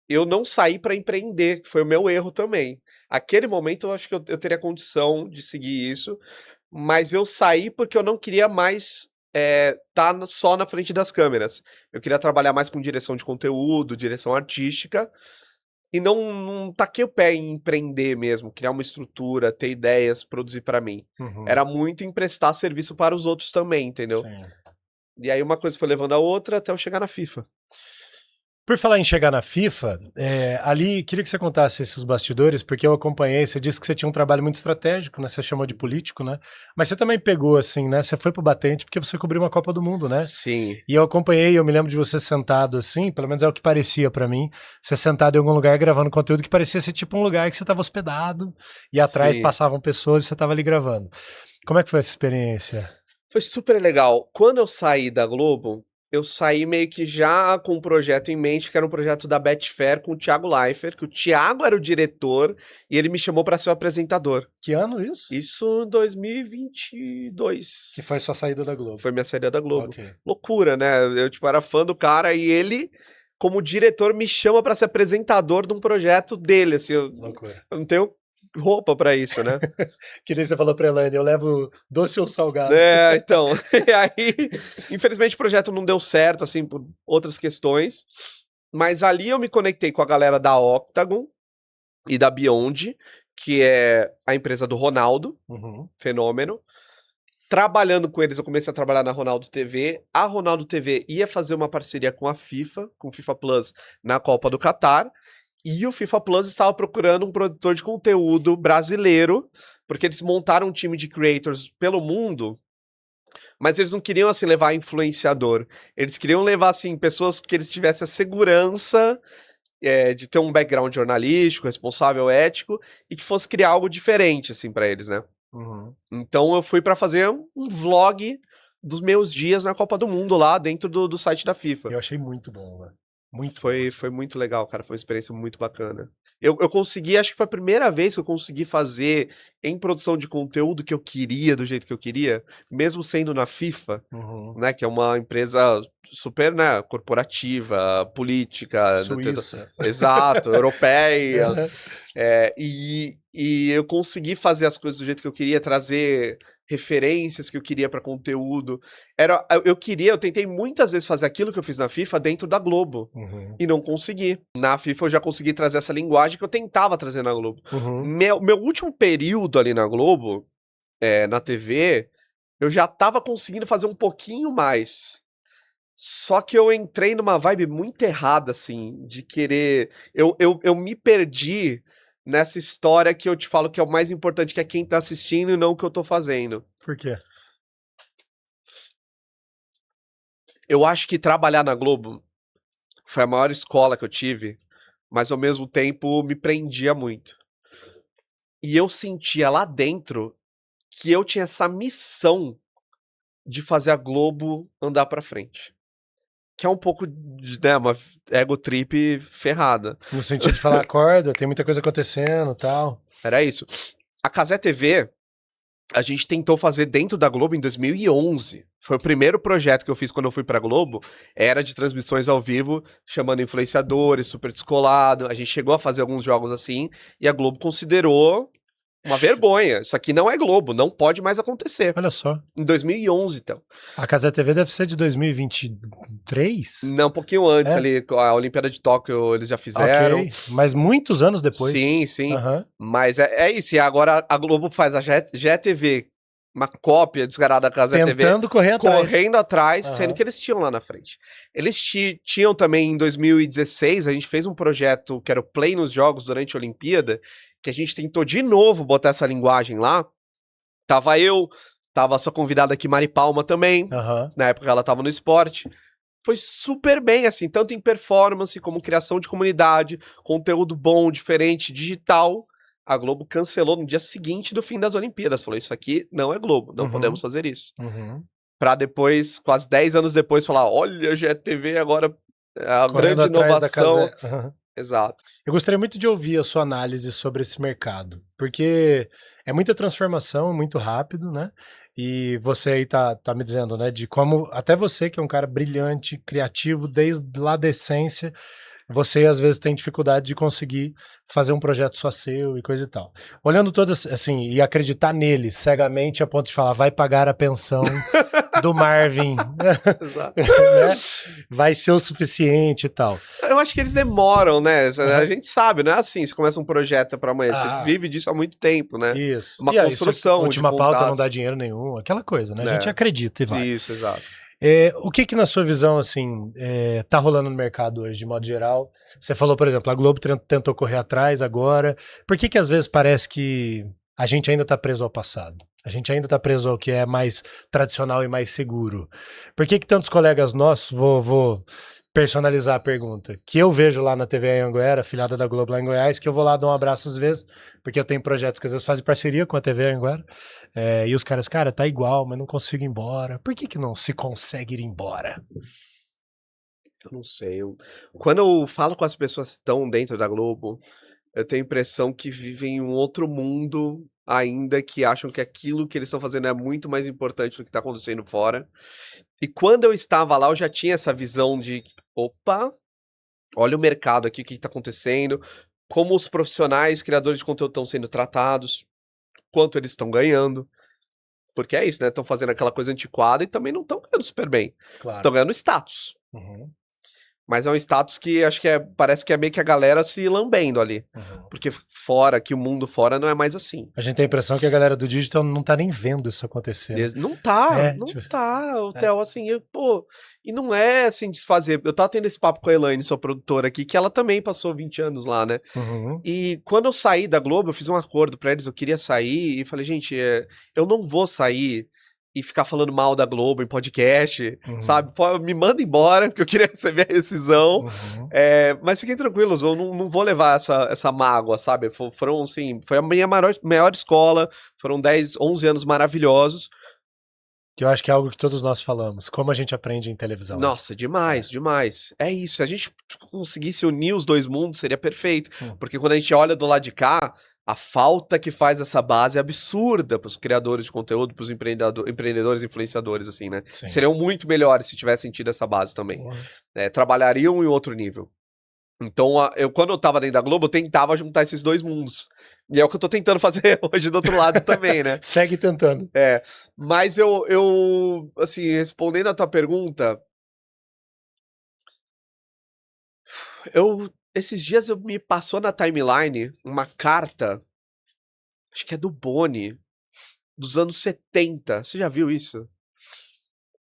Speaker 1: eu não saí pra empreender, que foi o meu erro também. Aquele momento eu acho que eu teria condição de seguir isso, mas eu saí porque eu não queria mais tá só na frente das câmeras. Eu queria trabalhar mais com direção de conteúdo, direção artística, e não taquei o pé em empreender mesmo, criar uma estrutura, ter ideias, produzir pra mim. Era muito emprestar serviço para os outros também, entendeu?
Speaker 3: Sim.
Speaker 1: E aí uma coisa foi levando a outra até eu chegar na FIFA.
Speaker 3: Por falar em chegar na FIFA, ali, queria que você contasse esses bastidores, porque eu acompanhei, você disse que você tinha um trabalho muito estratégico, né? Você chamou de político, né? Mas você também pegou, assim, né? Você foi pro batente porque você cobriu uma Copa do Mundo, né?
Speaker 1: Sim.
Speaker 3: E eu acompanhei, eu me lembro de você sentado, assim, pelo menos é o que parecia pra mim, você sentado em algum lugar gravando conteúdo que parecia ser tipo um lugar que você tava hospedado, e atrás passavam pessoas e você tava ali gravando. Como é que foi essa experiência?
Speaker 1: Foi super legal. Quando eu saí da Globo, eu saí meio que já com um projeto em mente, que era um projeto da Betfair com o Thiago Leifert, que o Thiago era o diretor e ele me chamou para ser o apresentador.
Speaker 3: Que ano isso?
Speaker 1: Isso em 2022.
Speaker 3: Que foi sua saída da Globo.
Speaker 1: Foi minha saída da Globo.
Speaker 3: Ok.
Speaker 1: Loucura, né? Eu, tipo, era fã do cara e ele, como diretor, me chama para ser apresentador de um projeto dele, assim.
Speaker 3: Loucura.
Speaker 1: Eu não tenho roupa para isso, né?
Speaker 3: Que nem você falou pra Elaine, eu levo doce ou salgado.
Speaker 1: É, então. E aí, infelizmente o projeto não deu certo, assim, por outras questões. Mas ali eu me conectei com a galera da Octagon e da Beyond, que é a empresa do Ronaldo,
Speaker 3: Uhum.
Speaker 1: Fenômeno. Trabalhando com eles, eu comecei a trabalhar na Ronaldo TV. A Ronaldo TV ia fazer uma parceria com a FIFA, com o FIFA Plus, na Copa do Catar. E o FIFA Plus estava procurando um produtor de conteúdo brasileiro, porque eles montaram um time de creators pelo mundo, mas eles não queriam, assim, levar influenciador. Eles queriam levar, assim, pessoas que eles tivessem a segurança de ter um background jornalístico, responsável, ético, e que fosse criar algo diferente, assim, pra eles, né?
Speaker 3: Uhum.
Speaker 1: Então eu fui pra fazer um vlog dos meus dias na Copa do Mundo lá dentro do site da FIFA.
Speaker 3: Eu achei muito bom, velho. Muito
Speaker 1: Foi muito legal, cara. Foi uma experiência muito bacana. Eu consegui, acho que foi a primeira vez que eu consegui fazer em produção de conteúdo que eu queria, do jeito que eu queria, mesmo sendo na FIFA,
Speaker 3: bom. Uhum.
Speaker 1: né? Que é uma empresa super, né, corporativa, política.
Speaker 3: Suíça.
Speaker 1: Exato, europeia.
Speaker 3: Uhum.
Speaker 1: E eu consegui fazer as coisas do jeito que eu queria, trazer referências que eu queria pra conteúdo. Eu tentei muitas vezes fazer aquilo que eu fiz na FIFA dentro da Globo.
Speaker 3: Uhum.
Speaker 1: E não consegui. Na FIFA eu já consegui trazer essa linguagem que eu tentava trazer na Globo.
Speaker 3: Uhum.
Speaker 1: Meu último período ali na Globo, na TV, eu já tava conseguindo fazer um pouquinho mais. Só que eu entrei numa vibe muito errada, assim, de querer. Eu me perdi nessa história que eu te falo que é o mais importante, que é quem tá assistindo e não o que eu tô fazendo.
Speaker 3: Por quê?
Speaker 1: Eu acho que trabalhar na Globo foi a maior escola que eu tive, mas ao mesmo tempo me prendia muito. E eu sentia lá dentro que eu tinha essa missão de fazer a Globo andar pra frente. Que é um pouco de, né, uma ego trip ferrada.
Speaker 3: No sentido de falar, acorda, tem muita coisa acontecendo e tal.
Speaker 1: Era isso. A Cazé TV, a gente tentou fazer dentro da Globo em 2011. Foi o primeiro projeto que eu fiz quando eu fui pra Globo. Era de transmissões ao vivo, chamando influenciadores, super descolado. A gente chegou a fazer alguns jogos assim, e a Globo considerou uma vergonha. Isso aqui não é Globo, não pode mais acontecer.
Speaker 3: Olha só.
Speaker 1: Em 2011, então.
Speaker 3: A Cazé TV deve ser de 2023?
Speaker 1: Não, um pouquinho antes
Speaker 3: É?
Speaker 1: ali, a Olimpíada de Tóquio eles já fizeram.
Speaker 3: Ok, mas muitos anos depois.
Speaker 1: Sim, sim.
Speaker 3: Aham.
Speaker 1: Mas é isso. E agora a Globo faz a GeTV, uma cópia descarada da Cazé TV,
Speaker 3: Tentando correr atrás.
Speaker 1: correndo atrás,
Speaker 3: Aham.
Speaker 1: sendo que eles tinham lá na frente. Eles tinham também em 2016, a gente fez um projeto que era o Play nos Jogos durante a Olimpíada, que a gente tentou de novo botar essa linguagem lá. Tava eu, tava a sua convidada aqui, Mari Palma, também.
Speaker 3: Aham.
Speaker 1: Na época ela tava no esporte. Foi super bem, assim, tanto em performance como criação de comunidade, conteúdo bom, diferente, digital. A Globo cancelou no dia seguinte do fim das Olimpíadas. Falou, isso aqui não é Globo, não
Speaker 3: Uhum.
Speaker 1: podemos fazer isso.
Speaker 3: Uhum.
Speaker 1: Pra depois, quase 10 anos depois, falar, olha, a GeTV agora é a
Speaker 3: Correndo
Speaker 1: grande
Speaker 3: atrás da
Speaker 1: inovação.
Speaker 3: Cazé. Aham.
Speaker 1: Exato.
Speaker 3: Eu gostaria muito de ouvir a sua análise sobre esse mercado, porque é muita transformação, muito rápido, né? E você aí tá me dizendo, né, de como até você, que é um cara brilhante, criativo, desde lá da essência, você às vezes tem dificuldade de conseguir fazer um projeto só seu e coisa e tal. Olhando todas, assim, e acreditar nele cegamente a ponto de falar, vai pagar a pensão do Marvin,
Speaker 1: Exato.
Speaker 3: né? Vai ser o suficiente e tal.
Speaker 1: Eu acho que eles demoram, né? A gente sabe, não é assim, você começa um projeto pra amanhã,
Speaker 3: Ah.
Speaker 1: você vive disso há muito tempo, né?
Speaker 3: Isso.
Speaker 1: Uma
Speaker 3: E aí,
Speaker 1: construção de
Speaker 3: última pauta
Speaker 1: vontade.
Speaker 3: não dá dinheiro nenhum, aquela coisa, né? A
Speaker 1: É.
Speaker 3: gente acredita e vai.
Speaker 1: Isso, exato.
Speaker 3: O que na sua visão, assim, tá rolando no mercado hoje, de modo geral? Você falou, por exemplo, a Globo tentou correr atrás agora. Por que às vezes parece que a gente ainda tá preso ao passado? A gente ainda tá preso ao que é mais tradicional e mais seguro. Por que tantos colegas nossos, vou personalizar a pergunta, que eu vejo lá na TV Anhanguera, afiliada da Globo lá em Goiás, que eu vou lá dar um abraço às vezes, porque eu tenho projetos que às vezes fazem parceria com a TV Anhanguera, e os caras, cara, tá igual, mas não consigo ir embora. Por que não se consegue ir embora?
Speaker 1: Eu não sei. Quando eu falo com as pessoas que estão dentro da Globo, eu tenho a impressão que vivem em um outro mundo ainda, que acham que aquilo que eles estão fazendo é muito mais importante do que está acontecendo fora. E quando eu estava lá, eu já tinha essa visão de, opa, olha o mercado aqui, o que está acontecendo, como os profissionais, criadores de conteúdo estão sendo tratados, quanto eles estão ganhando. Porque é isso, né? Estão fazendo aquela coisa antiquada e também não estão ganhando super bem.
Speaker 3: Claro.
Speaker 1: Estão ganhando status.
Speaker 3: Uhum.
Speaker 1: Mas é um status que acho que parece que é meio que a galera se lambendo ali.
Speaker 3: Uhum.
Speaker 1: Porque fora, que o mundo fora não é mais assim.
Speaker 3: A gente tem a impressão que a galera do digital não tá nem vendo isso acontecer.
Speaker 1: Não tá,
Speaker 3: não tipo...
Speaker 1: tá. O Theo, assim, e não é assim desfazer. Eu tava tendo esse papo com a Elaine, sua produtora aqui, que ela também passou 20 anos lá, né?
Speaker 3: Uhum.
Speaker 1: E quando eu saí da Globo, eu fiz um acordo pra eles, eu queria sair e falei, gente, eu não vou sair e ficar falando mal da Globo em podcast, sabe? Me manda embora, porque eu queria receber a rescisão. Mas fiquem tranquilos, eu não vou levar essa mágoa, sabe? Foram, assim, foi a minha maior escola, foram 10, 11 anos maravilhosos.
Speaker 3: Que eu acho que é algo que todos nós falamos, como a gente aprende em televisão.
Speaker 1: Nossa, demais, demais. É isso, se a gente conseguisse unir os dois mundos, seria perfeito. Porque quando a gente olha do lado de cá, a falta que faz essa base é absurda para os criadores de conteúdo, para os empreendedores, influenciadores, assim, né?
Speaker 3: Sim.
Speaker 1: Seriam muito melhores se tivessem tido essa base também. Trabalhariam em outro nível. Então, quando eu tava dentro da Globo, eu tentava juntar esses dois mundos. E é o que eu tô tentando fazer hoje do outro lado também, né?
Speaker 3: Segue tentando.
Speaker 1: Mas eu, assim, respondendo a tua pergunta, esses dias me passou na timeline uma carta, acho que é do Boni, dos anos 70. Você já viu isso?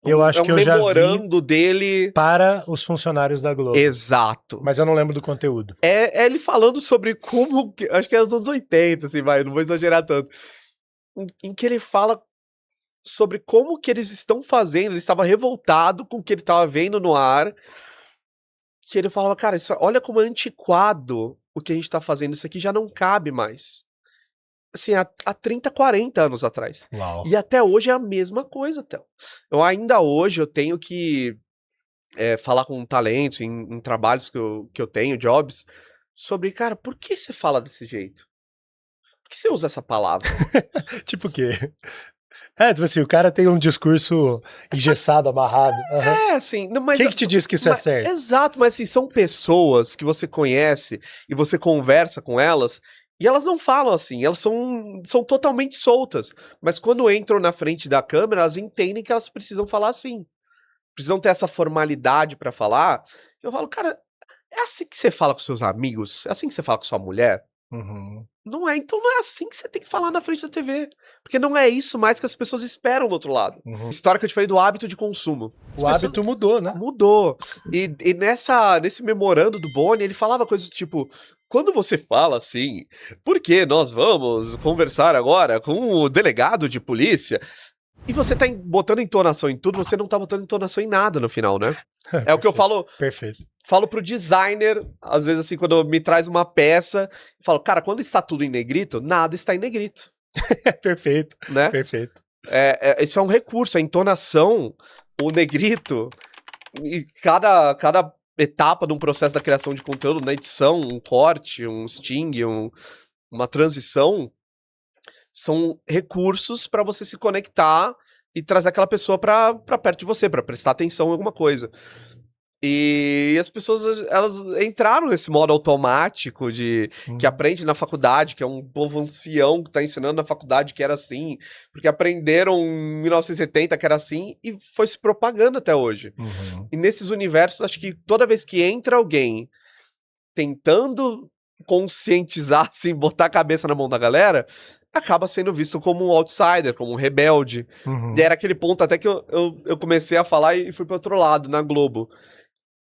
Speaker 3: Eu acho que eu já vi
Speaker 1: memorando dele
Speaker 3: para os funcionários da Globo.
Speaker 1: Exato.
Speaker 3: Mas eu não lembro do conteúdo.
Speaker 1: É ele falando sobre como, acho que é os anos 80, assim, não vou exagerar tanto, em que ele fala sobre como que eles estão fazendo, ele estava revoltado com o que ele estava vendo no ar, que ele falava, cara, olha como é antiquado o que a gente tá fazendo, isso aqui já não cabe mais. Assim, há 30, 40 anos atrás.
Speaker 3: Uau.
Speaker 1: E até hoje é a mesma coisa, Theo. Ainda hoje eu tenho que falar com talentos em trabalhos que eu tenho, jobs, sobre, cara, por que você fala desse jeito? Por que você usa essa palavra?
Speaker 3: Tipo o quê? Tipo assim, o cara tem um discurso engessado, amarrado.
Speaker 1: Assim... Não, mas,
Speaker 3: quem que te disse que isso é certo?
Speaker 1: Exato, mas assim, são pessoas que você conhece e você conversa com elas e elas não falam assim, elas são totalmente soltas. Mas quando entram na frente da câmera, elas entendem que elas precisam falar assim. Precisam ter essa formalidade pra falar. Eu falo, cara, é assim que você fala com seus amigos? É assim que você fala com sua mulher? Não é, então não é assim que você tem que falar na frente da TV. Porque não é isso mais que as pessoas esperam do outro lado. História que eu te falei do hábito de consumo.
Speaker 3: O hábito mudou, né?
Speaker 1: Mudou. E nesse memorando do Boni, ele falava coisas do tipo, quando você fala assim, por que nós vamos conversar agora com o delegado de polícia? E você tá botando entonação em tudo, você não tá botando entonação em nada no final, né? É o que eu falo.
Speaker 3: Perfeito.
Speaker 1: Falo pro designer, às vezes assim, quando me traz uma peça, eu falo, cara, quando está tudo em negrito, nada está em negrito.
Speaker 3: Perfeito,
Speaker 1: né?
Speaker 3: Perfeito.
Speaker 1: Isso é um recurso, a entonação, o negrito, e cada etapa de um processo da criação de conteúdo, na edição, um corte, um sting, uma transição, são recursos para você se conectar e trazer aquela pessoa para perto de você, para prestar atenção em alguma coisa. E as pessoas, elas entraram nesse modo automático que aprende na faculdade, que é um povo ancião que tá ensinando na faculdade que era assim, porque aprenderam em 1970 que era assim, e foi se propagando até hoje. E nesses universos, acho que toda vez que entra alguém tentando conscientizar, assim, botar a cabeça na mão da galera, acaba sendo visto como um outsider, como um rebelde. E era aquele ponto até que eu comecei a falar e fui pro outro lado, na Globo.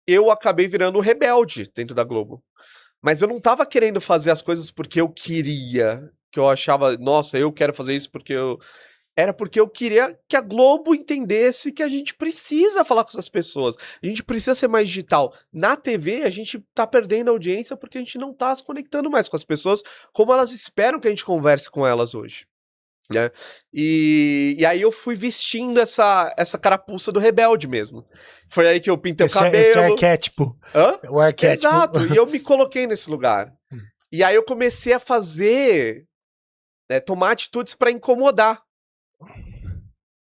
Speaker 1: Eu acabei virando rebelde dentro da Globo. Mas eu não tava querendo fazer as coisas porque eu queria, que eu achava, nossa, eu quero fazer isso porque eu... Era porque eu queria que a Globo entendesse que a gente precisa falar com essas pessoas. A gente precisa ser mais digital. Na TV, a gente tá perdendo audiência porque a gente não tá se conectando mais com as pessoas como elas esperam que a gente converse com elas hoje. né? E aí eu fui vestindo essa carapuça do rebelde mesmo. Foi aí que eu pintei o cabelo.
Speaker 3: Esse arquétipo.
Speaker 1: Hã?
Speaker 3: O arquétipo.
Speaker 1: Exato, e eu me coloquei nesse lugar. E aí eu comecei a fazer, tomar atitudes pra incomodar.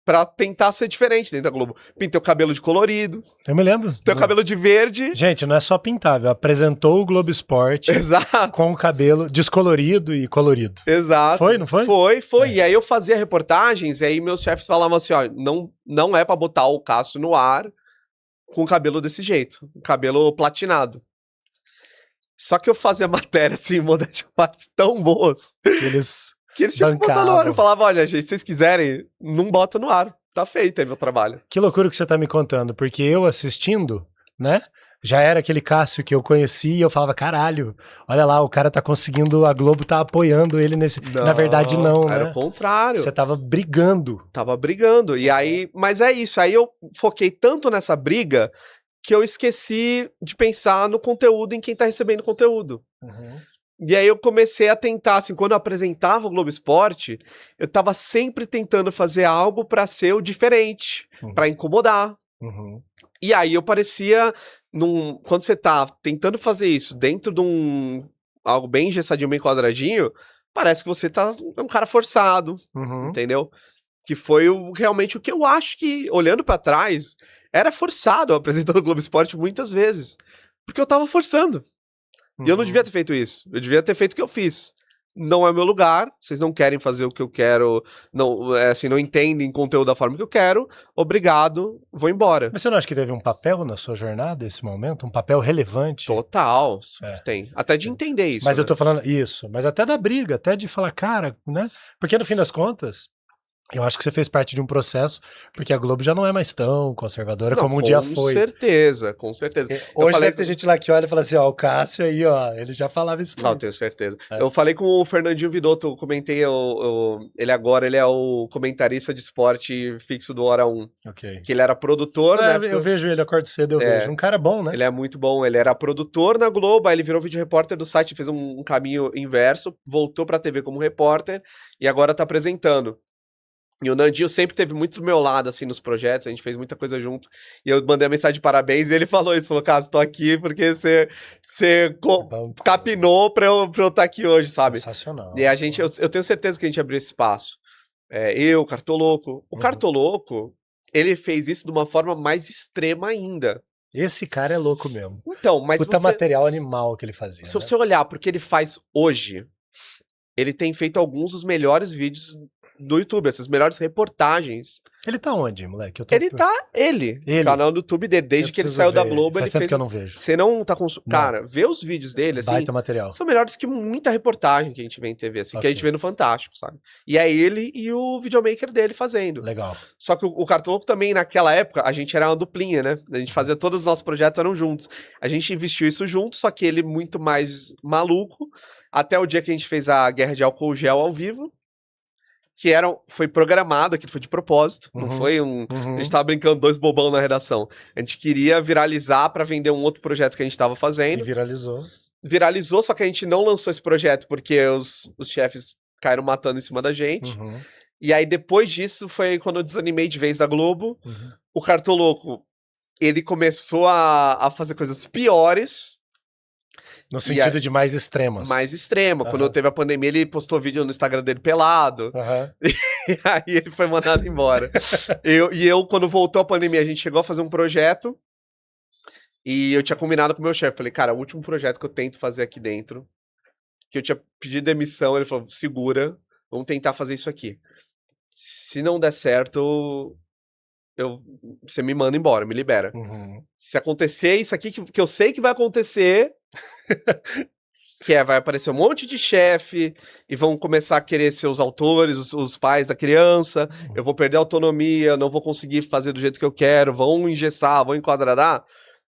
Speaker 1: Pra tentar ser diferente dentro da Globo. Pintei o cabelo de colorido,
Speaker 3: Eu me lembro.
Speaker 1: pintei o cabelo de verde.
Speaker 3: Gente, não é só pintável. Apresentou o Globo Esporte
Speaker 1: Exato.
Speaker 3: com o cabelo descolorido e colorido.
Speaker 1: Exato.
Speaker 3: Foi, não foi?
Speaker 1: Foi. E aí eu fazia reportagens, e aí meus chefes falavam assim, ó, não é pra botar o Cássio no ar com o cabelo desse jeito, cabelo platinado. Só que eu fazia matéria, assim, modéstia à parte, tão boas, que eles tinham que botar no ar. Eu falava, olha, gente, se vocês quiserem, não bota no ar. Tá feito aí meu trabalho.
Speaker 3: Que loucura que você tá me contando, porque eu assistindo, né? Já era aquele Cássio que eu conhecia e eu falava, caralho, olha lá, o cara tá conseguindo, a Globo tá apoiando ele nesse... Na verdade, não, né?
Speaker 1: Era o contrário.
Speaker 3: Você tava brigando.
Speaker 1: Tava brigando. E aí, mas é isso, aí eu foquei tanto nessa briga que eu esqueci de pensar no conteúdo, em quem tá recebendo conteúdo. E aí eu comecei a tentar, assim, quando eu apresentava o Globo Esporte, eu tava sempre tentando fazer algo pra ser o diferente, pra incomodar. E aí eu parecia, quando você tá tentando fazer isso dentro de algo bem engessadinho, bem quadradinho, parece que você tá um cara forçado, entendeu? Que foi realmente o que eu acho que, olhando pra trás, era forçado apresentando o Globo Esporte muitas vezes. Porque eu tava forçando. E eu não devia ter feito isso. Eu devia ter feito o que eu fiz. Não é o meu lugar, vocês não querem fazer o que eu quero, não, assim, não entendem conteúdo da forma que eu quero, obrigado, vou embora.
Speaker 3: Mas você não acha que teve um papel na sua jornada, esse momento? Um papel relevante?
Speaker 1: Total, tem. Até de entender isso.
Speaker 3: Mas
Speaker 1: né?
Speaker 3: eu tô falando isso, mas até da briga, até de falar, cara, né? Porque no fim das contas, eu acho que você fez parte de um processo, porque a Globo já não é mais tão conservadora como um dia foi.
Speaker 1: Com certeza.
Speaker 3: Hoje deve ter gente lá que olha e fala assim, ó, o Cássio aí, ó, ele já falava isso.
Speaker 1: Não, tenho certeza. Eu falei com o Fernandinho Vidotto, comentei, ele é o comentarista de esporte fixo do Hora 1.
Speaker 3: Ok.
Speaker 1: Que ele era produtor, né?
Speaker 3: Eu vejo ele, acordo cedo, eu vejo. Um cara bom, né?
Speaker 1: Ele é muito bom, ele era produtor na Globo, aí ele virou vídeo repórter do site, fez um caminho inverso, voltou pra TV como repórter e agora tá apresentando. E o Nandinho sempre teve muito do meu lado, assim, nos projetos, a gente fez muita coisa junto. E eu mandei a mensagem de parabéns e ele falou isso, falou, Cássio, tô aqui porque você capinou pra eu estar aqui hoje, sabe?
Speaker 3: Sensacional.
Speaker 1: E eu tenho certeza que a gente abriu esse espaço. Eu, Cartoloco. O Cartoloco, ele fez isso de uma forma mais extrema ainda.
Speaker 3: Esse cara é louco mesmo.
Speaker 1: Então, mas
Speaker 3: Puta material animal que ele fazia.
Speaker 1: Se você olhar pro que ele faz hoje, ele tem feito alguns dos melhores vídeos do YouTube, essas melhores reportagens.
Speaker 3: Ele tá onde, moleque?
Speaker 1: Ele. Canal do YouTube dele, desde que ele saiu da Globo,
Speaker 3: Faz
Speaker 1: ele
Speaker 3: tempo
Speaker 1: fez...
Speaker 3: que eu não vejo.
Speaker 1: Você não tá Cara, vê os vídeos dele, assim...
Speaker 3: Baita material.
Speaker 1: São melhores que muita reportagem que a gente vê em TV, assim, que a gente vê no Fantástico, sabe? E é ele e o videomaker dele fazendo.
Speaker 3: Legal.
Speaker 1: Só que o Cartoloco também, naquela época, a gente era uma duplinha, né? A gente fazia todos os nossos projetos, eram juntos. A gente investiu isso junto, só que ele muito mais maluco, até o dia que a gente fez a Guerra de Álcool Gel ao vivo, que foi programado, aquilo foi de propósito, não foi a gente tava brincando 2 bobão na redação. A gente queria viralizar pra vender um outro projeto que a gente tava fazendo.
Speaker 3: E viralizou.
Speaker 1: Viralizou, só que a gente não lançou esse projeto porque os chefes caíram matando em cima da gente. E aí depois disso foi quando eu desanimei de vez da Globo. O Cartoloco, ele começou a fazer coisas piores.
Speaker 3: No sentido de mais extremas.
Speaker 1: Mais extrema. Quando teve a pandemia, ele postou vídeo no Instagram dele pelado. E aí ele foi mandado embora. eu, quando voltou a pandemia, a gente chegou a fazer um projeto. E eu tinha combinado com o meu chefe. Falei, cara, o último projeto que eu tento fazer aqui dentro, que eu tinha pedido demissão, ele falou, segura, vamos tentar fazer isso aqui. Se não der certo, você me manda embora, me libera. Se acontecer isso aqui, que eu sei que vai acontecer... vai aparecer um monte de chefe e vão começar a querer ser os autores, os pais da criança, eu vou perder a autonomia, não vou conseguir fazer do jeito que eu quero, vão engessar, vão enquadrar.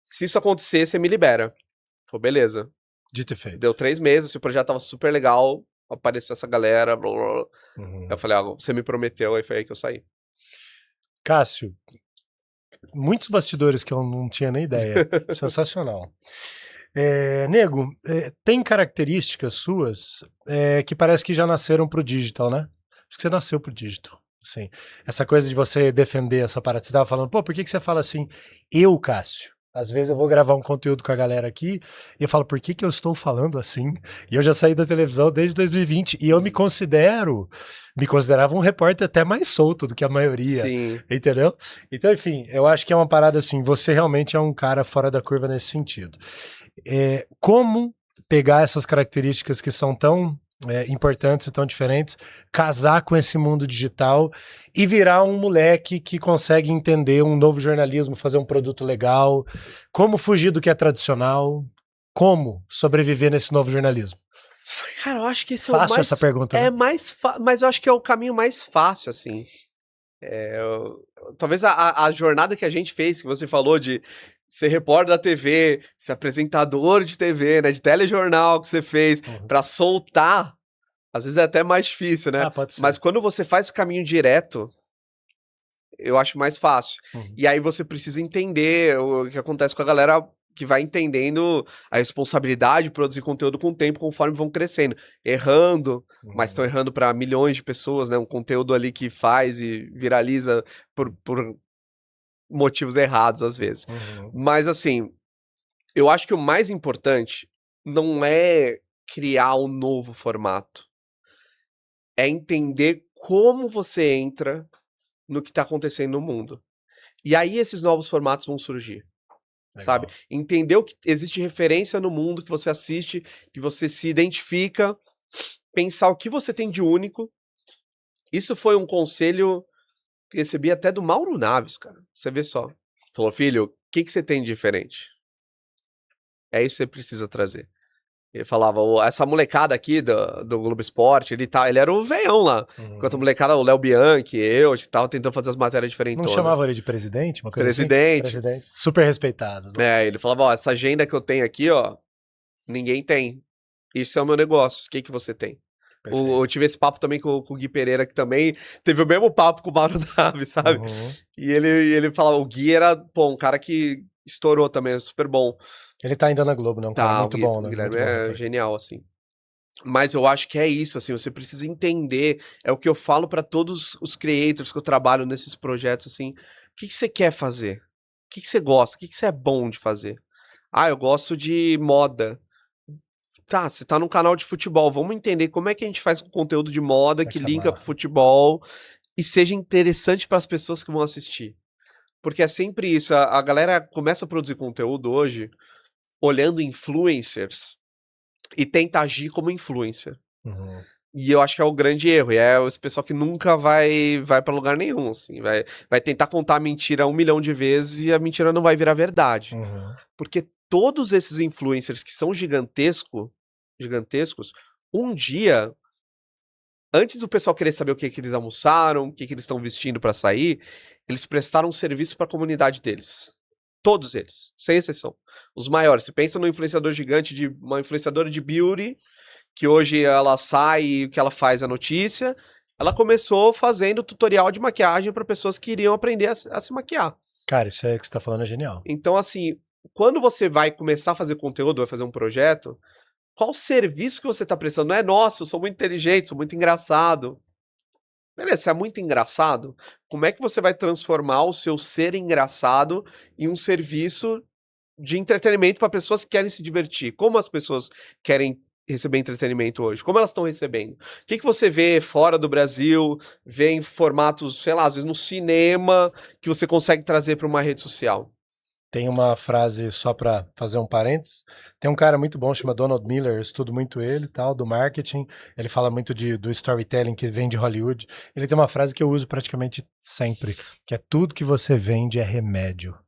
Speaker 1: Se isso acontecer, você me libera. Falei, beleza.
Speaker 3: Dito e feito.
Speaker 1: Deu 3 meses, o projeto tava super legal, apareceu essa galera, blá, blá, blá. Eu falei, você me prometeu, aí foi aí que eu saí.
Speaker 3: Cássio, muitos bastidores que eu não tinha nem ideia. Sensacional. Nego, tem características suas que parece que já nasceram pro digital, né? Acho que você nasceu pro dígito. Assim, essa coisa de você defender essa parada. Você tava falando, pô, por que você fala assim? Eu, Cássio. Às vezes eu vou gravar um conteúdo com a galera aqui e eu falo, por que eu estou falando assim? E eu já saí da televisão desde 2020 e eu me considerava um repórter até mais solto do que a maioria,
Speaker 1: Sim.
Speaker 3: entendeu? Então, enfim, eu acho que é uma parada assim, você realmente é um cara fora da curva nesse sentido. Como pegar essas características que são tão importantes e tão diferentes, casar com esse mundo digital e virar um moleque que consegue entender um novo jornalismo, fazer um produto legal, como fugir do que é tradicional, como sobreviver nesse novo jornalismo?
Speaker 1: Cara, eu acho que esse
Speaker 3: Fácil essa pergunta, né?
Speaker 1: Mas eu acho que é o caminho mais fácil, assim. Talvez a jornada que a gente fez, que você falou de ser repórter da TV, ser apresentador de TV, né, de telejornal que você fez, pra soltar, às vezes é até mais difícil, né?
Speaker 3: Pode ser.
Speaker 1: Mas quando você faz esse caminho direto, eu acho mais fácil. E aí você precisa entender o que acontece com a galera que vai entendendo a responsabilidade de produzir conteúdo com o tempo, conforme vão crescendo. Errando, mas estão errando para milhões de pessoas, né? Um conteúdo ali que faz e viraliza por motivos errados, às vezes. Mas, assim, eu acho que o mais importante não é criar um novo formato. É entender como você entra no que tá acontecendo no mundo. E aí esses novos formatos vão surgir. Legal. Sabe? Entender o que existe referência no mundo que você assiste, que você se identifica, pensar o que você tem de único. Isso foi um conselho que recebi até do Mauro Naves, cara. Você vê só. Falou, filho, o que você tem de diferente? É isso que você precisa trazer. Ele falava, essa molecada aqui do Globo Esporte, ele era o veião lá. Enquanto a molecada, o Léo Bianchi, eu, tava tentando fazer as matérias diferentes.
Speaker 3: Não chamava ele de presidente? Uma coisa
Speaker 1: presidente.
Speaker 3: Assim? Presidente. Super respeitado.
Speaker 1: Né? Ele falava, essa agenda que eu tenho aqui, ó, ninguém tem. Isso é o meu negócio. O que você tem? Eu tive esse papo também com o Gui Pereira, que também teve o mesmo papo com o Mauro Naves, sabe? E ele falava, o Gui era, pô, um cara que estourou também, super bom.
Speaker 3: Ele tá ainda na Globo, né? Um cara muito bom, né?
Speaker 1: O Guilherme é genial, assim. Mas eu acho que é isso, assim, você precisa entender, é o que eu falo pra todos os creators que eu trabalho nesses projetos, assim, o que você quer fazer? O que você gosta? O que você é bom de fazer? Ah, eu gosto de moda. Tá, você tá num canal de futebol, vamos entender como é que a gente faz um conteúdo de moda que linka com futebol e seja interessante para as pessoas que vão assistir. Porque é sempre isso, a galera começa a produzir conteúdo hoje olhando influencers e tenta agir como influencer. E eu acho que é o grande erro, e é esse pessoal que nunca vai para lugar nenhum, assim, vai tentar contar a mentira 1 milhão de vezes e a mentira não vai virar verdade. Porque todos esses influencers que são gigantescos, um dia, antes do pessoal querer saber o que eles almoçaram, o que eles estão vestindo para sair, eles prestaram um serviço para a comunidade deles. Todos eles, sem exceção. Os maiores. Você pensa no influenciador gigante, uma influenciadora de beauty, que hoje ela sai e o que ela faz é notícia. Ela começou fazendo tutorial de maquiagem para pessoas que iriam aprender a se maquiar.
Speaker 3: Cara, isso aí que você tá falando é genial.
Speaker 1: Então, assim, quando você vai começar a fazer conteúdo, vai fazer um projeto, qual serviço que você tá prestando? Não é, nossa, eu sou muito inteligente, sou muito engraçado. Beleza, você é muito engraçado, como é que você vai transformar o seu ser engraçado em um serviço de entretenimento para pessoas que querem se divertir? Como as pessoas querem receber entretenimento hoje? Como elas estão recebendo? O que você vê fora do Brasil, vê em formatos, sei lá, às vezes no cinema, que você consegue trazer para uma rede social?
Speaker 3: Tem uma frase, só para fazer um parênteses, tem um cara muito bom, chama Donald Miller, eu estudo muito ele, tal, do marketing, ele fala muito do storytelling que vem de Hollywood, ele tem uma frase que eu uso praticamente sempre, que é tudo que você vende é remédio.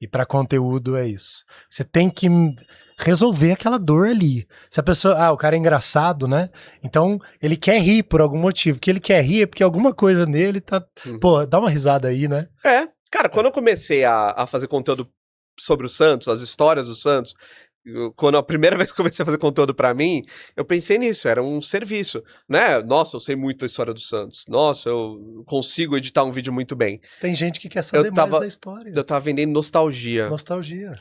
Speaker 3: E para conteúdo é isso. Você tem que resolver aquela dor ali. Se a pessoa, o cara é engraçado, né? Então ele quer rir por algum motivo, que ele quer rir é porque alguma coisa nele tá, pô, dá uma risada aí, né?
Speaker 1: Cara, quando eu comecei a fazer conteúdo sobre o Santos, as histórias do Santos, quando a primeira vez que comecei a fazer conteúdo pra mim, eu pensei nisso, era um serviço, né? Nossa, eu sei muito da história do Santos. Nossa, eu consigo editar um vídeo muito bem.
Speaker 3: Tem gente que quer saber mais da história.
Speaker 1: Eu tava vendendo nostalgia.
Speaker 3: Nostalgia.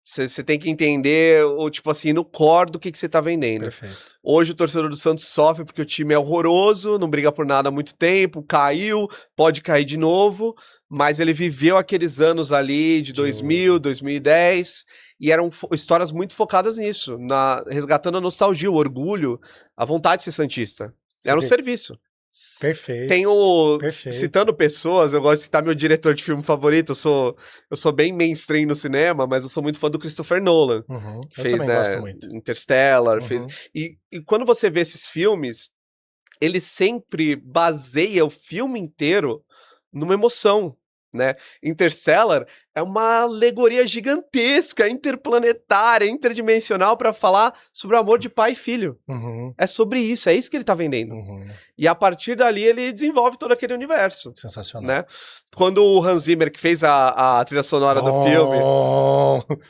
Speaker 1: Você tem que entender, tipo assim, no core do que você tá vendendo.
Speaker 3: Perfeito.
Speaker 1: Hoje o torcedor do Santos sofre porque o time é horroroso, não briga por nada há muito tempo, caiu, pode cair de novo, mas ele viveu aqueles anos ali de 2000, 2010, e eram histórias muito focadas nisso, resgatando a nostalgia, o orgulho, a vontade de ser santista. Era um serviço.
Speaker 3: Perfeito.
Speaker 1: Tem citando pessoas, eu gosto de citar meu diretor de filme favorito, eu sou bem mainstream no cinema, mas eu sou muito fã do Christopher Nolan, que fez, né,
Speaker 3: gosto muito.
Speaker 1: Interstellar, e quando você vê esses filmes, ele sempre baseia o filme inteiro numa emoção, né? Interstellar é uma alegoria gigantesca, interplanetária, interdimensional para falar sobre o amor de pai e filho. É sobre isso, é isso que ele tá vendendo. E a partir dali ele desenvolve todo aquele universo.
Speaker 3: Sensacional.
Speaker 1: Né? Quando o Hans Zimmer, que fez a trilha sonora do filme,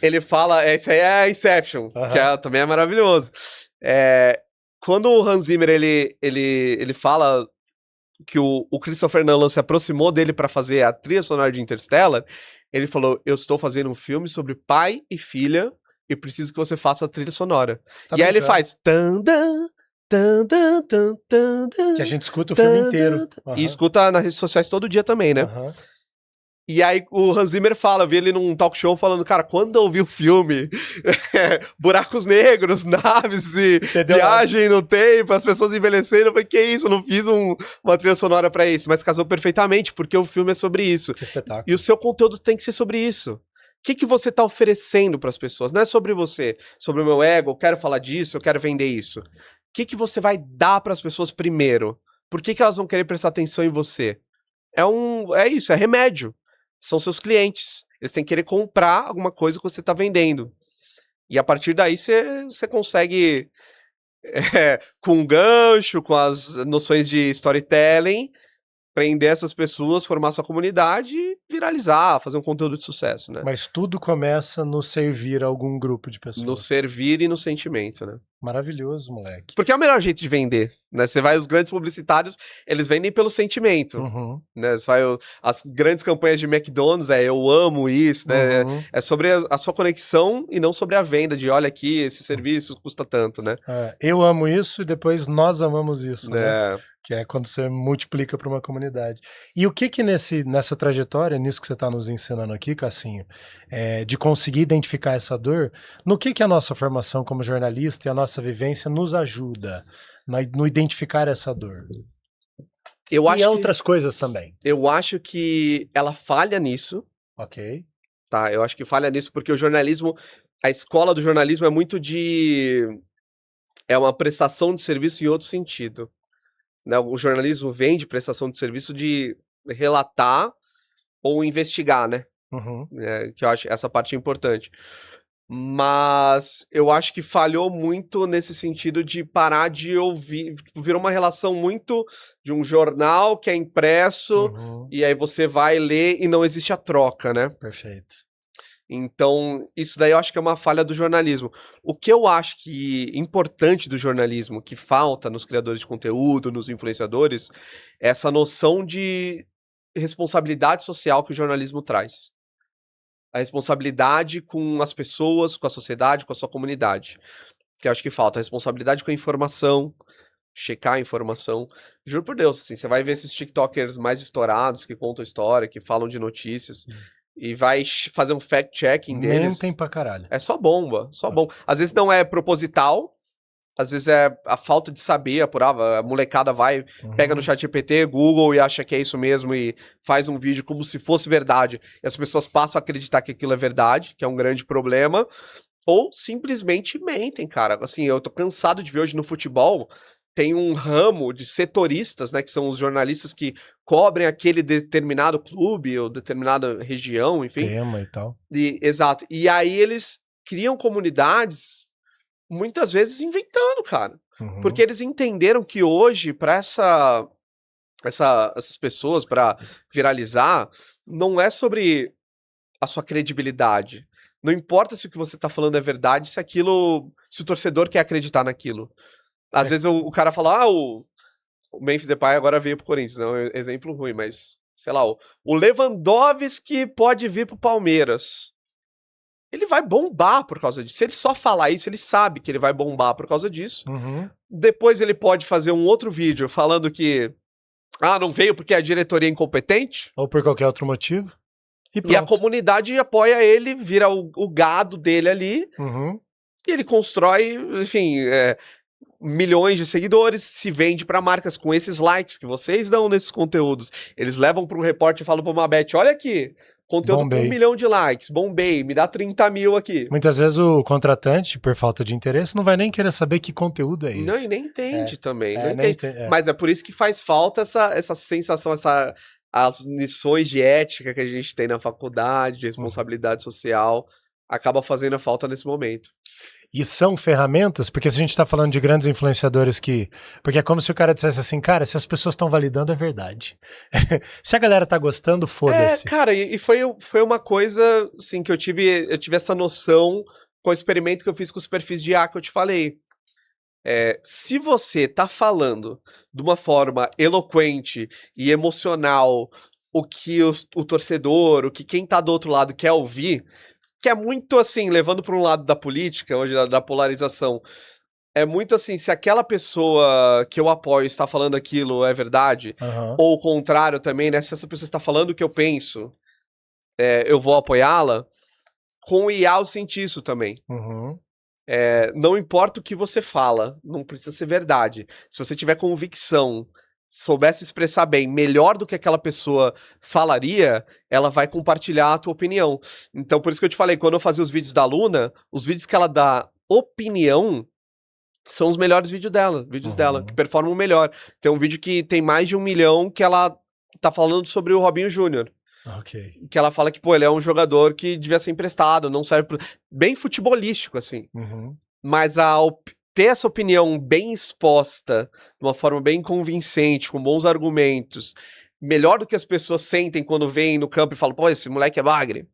Speaker 1: ele fala, isso aí é Inception, que também é maravilhoso. Quando o Hans Zimmer, ele fala que o Christopher Nolan se aproximou dele para fazer a trilha sonora de Interstellar, ele falou, eu estou fazendo um filme sobre pai e filha e preciso que você faça a trilha sonora. E aí ele faz...
Speaker 3: Que a gente escuta o filme inteiro.
Speaker 1: E escuta nas redes sociais todo dia também, né? E aí o Hans Zimmer fala, eu vi ele num talk show falando, cara, quando eu vi o filme, buracos negros, naves e viagem no tempo, as pessoas envelhecendo, eu falei, que isso, eu não fiz uma trilha sonora pra isso, mas casou perfeitamente, porque o filme é sobre isso.
Speaker 3: Que espetáculo.
Speaker 1: E o seu conteúdo tem que ser sobre isso. O que você tá oferecendo pras pessoas? Não é sobre você, sobre o meu ego, eu quero falar disso, eu quero vender isso. O que você vai dar pras pessoas primeiro? Por que elas vão querer prestar atenção em você? É isso, é remédio. São seus clientes. Eles têm que querer comprar alguma coisa que você está vendendo. E a partir daí você consegue, com um gancho, com as noções de storytelling, prender essas pessoas, formar sua comunidade e viralizar, fazer um conteúdo de sucesso, né?
Speaker 3: Mas tudo começa no servir a algum grupo de pessoas.
Speaker 1: No servir e no sentimento, né?
Speaker 3: Maravilhoso, moleque.
Speaker 1: Porque é o melhor jeito de vender, né? Você vai, os grandes publicitários, eles vendem pelo sentimento, né? As grandes campanhas de McDonald's, eu amo isso, né? É sobre a sua conexão e não sobre a venda de, olha aqui, esse serviço custa tanto, né?
Speaker 3: Eu amo isso e depois nós amamos isso, né?
Speaker 1: É.
Speaker 3: Que é quando você multiplica para uma comunidade. E o que nessa trajetória, nisso que você está nos ensinando aqui, Cassinho, de conseguir identificar essa dor, no que a nossa formação como jornalista e a nossa vivência nos ajuda no identificar essa dor?
Speaker 1: E
Speaker 3: outras coisas também.
Speaker 1: Eu acho que ela falha nisso.
Speaker 3: Ok.
Speaker 1: Tá, eu acho que falha nisso porque o jornalismo, a escola do jornalismo é muito é uma prestação de serviço em outro sentido. Né? O jornalismo vem de prestação de serviço de relatar ou investigar, né? Que eu acho essa parte importante. Mas eu acho que falhou muito nesse sentido de parar de ouvir, virou uma relação muito de um jornal que é impresso e aí você vai ler e não existe a troca, né?
Speaker 3: Perfeito.
Speaker 1: Então, isso daí eu acho que é uma falha do jornalismo. O que eu acho que importante do jornalismo, que falta nos criadores de conteúdo, nos influenciadores, é essa noção de responsabilidade social que o jornalismo traz. A responsabilidade com as pessoas, com a sociedade, com a sua comunidade. Que eu acho que falta. A responsabilidade com a informação, checar a informação. Juro por Deus, assim, você vai ver esses TikTokers mais estourados, que contam história, que falam de notícias... E vai fazer um fact-checking deles.
Speaker 3: Mentem pra caralho.
Speaker 1: É só bomba, só bomba. Às vezes não é proposital, às vezes é a falta de saber apurar. A molecada vai, pega no ChatGPT, Google e acha que é isso mesmo e faz um vídeo como se fosse verdade. E as pessoas passam a acreditar que aquilo é verdade, que é um grande problema. Ou simplesmente mentem, cara. Assim, eu tô cansado de ver hoje no futebol... Tem um ramo de setoristas, né, que são os jornalistas que cobrem aquele determinado clube ou determinada região, enfim.
Speaker 3: Tema e tal.
Speaker 1: Exato. E aí eles criam comunidades, muitas vezes inventando, cara. Porque eles entenderam que hoje, para essas pessoas, para viralizar, não é sobre a sua credibilidade. Não importa se o que você tá falando é verdade, se o torcedor quer acreditar naquilo. Às vezes o cara fala, o Memphis Depay agora veio pro Corinthians, é um exemplo ruim, mas, sei lá, o Lewandowski pode vir pro Palmeiras. ele vai bombar por causa disso. Se ele só falar isso, ele sabe que ele vai bombar por causa disso. Depois ele pode fazer um outro vídeo falando que não veio porque a diretoria é incompetente.
Speaker 3: Ou por qualquer outro motivo.
Speaker 1: E a comunidade apoia ele, vira o gado dele ali. E ele constrói, enfim, milhões de seguidores, se vende pra marcas com esses likes que vocês dão nesses conteúdos. Eles levam pro repórter e falam pra uma bet, olha aqui, conteúdo com 1 milhão de likes, bombei, me dá 30 mil aqui.
Speaker 3: Muitas vezes o contratante, por falta de interesse, não vai nem querer saber que conteúdo é esse.
Speaker 1: Não, e nem entende também. Não entende. Mas é por isso que faz falta essa sensação, as lições de ética que a gente tem na faculdade, de responsabilidade social, acaba fazendo falta nesse momento.
Speaker 3: E são ferramentas, porque se a gente tá falando de grandes influenciadores porque é como se o cara dissesse assim, cara, se as pessoas estão validando, é verdade. Se a galera tá gostando, foda-se.
Speaker 1: Cara, e foi uma coisa, assim, que eu tive essa noção com o experimento que eu fiz com os perfis de IA que eu te falei. Se você tá falando de uma forma eloquente e emocional o que o torcedor, o que quem tá do outro lado quer ouvir, que é muito assim, levando para um lado da política, hoje da polarização, é muito assim, se aquela pessoa que eu apoio está falando aquilo é verdade, ou o contrário também, né, se essa pessoa está falando o que eu penso, eu vou apoiá-la, com o IA eu senti isso também. Não importa o que você fala, não precisa ser verdade. Se você tiver convicção, soubesse expressar bem, melhor do que aquela pessoa falaria, ela vai compartilhar a tua opinião. Então, por isso que eu te falei, quando eu fazia os vídeos da Luna, os vídeos que ela dá opinião são os melhores vídeos dela, que performam melhor. Tem um vídeo que tem mais de 1 milhão que ela tá falando sobre o Robinho Júnior. Que ela fala que, ele é um jogador que devia ser emprestado, não serve pro... Bem futebolístico, assim. Mas ter essa opinião bem exposta, de uma forma bem convincente, com bons argumentos, melhor do que as pessoas sentem quando vêm no campo e falam, esse moleque é bagre,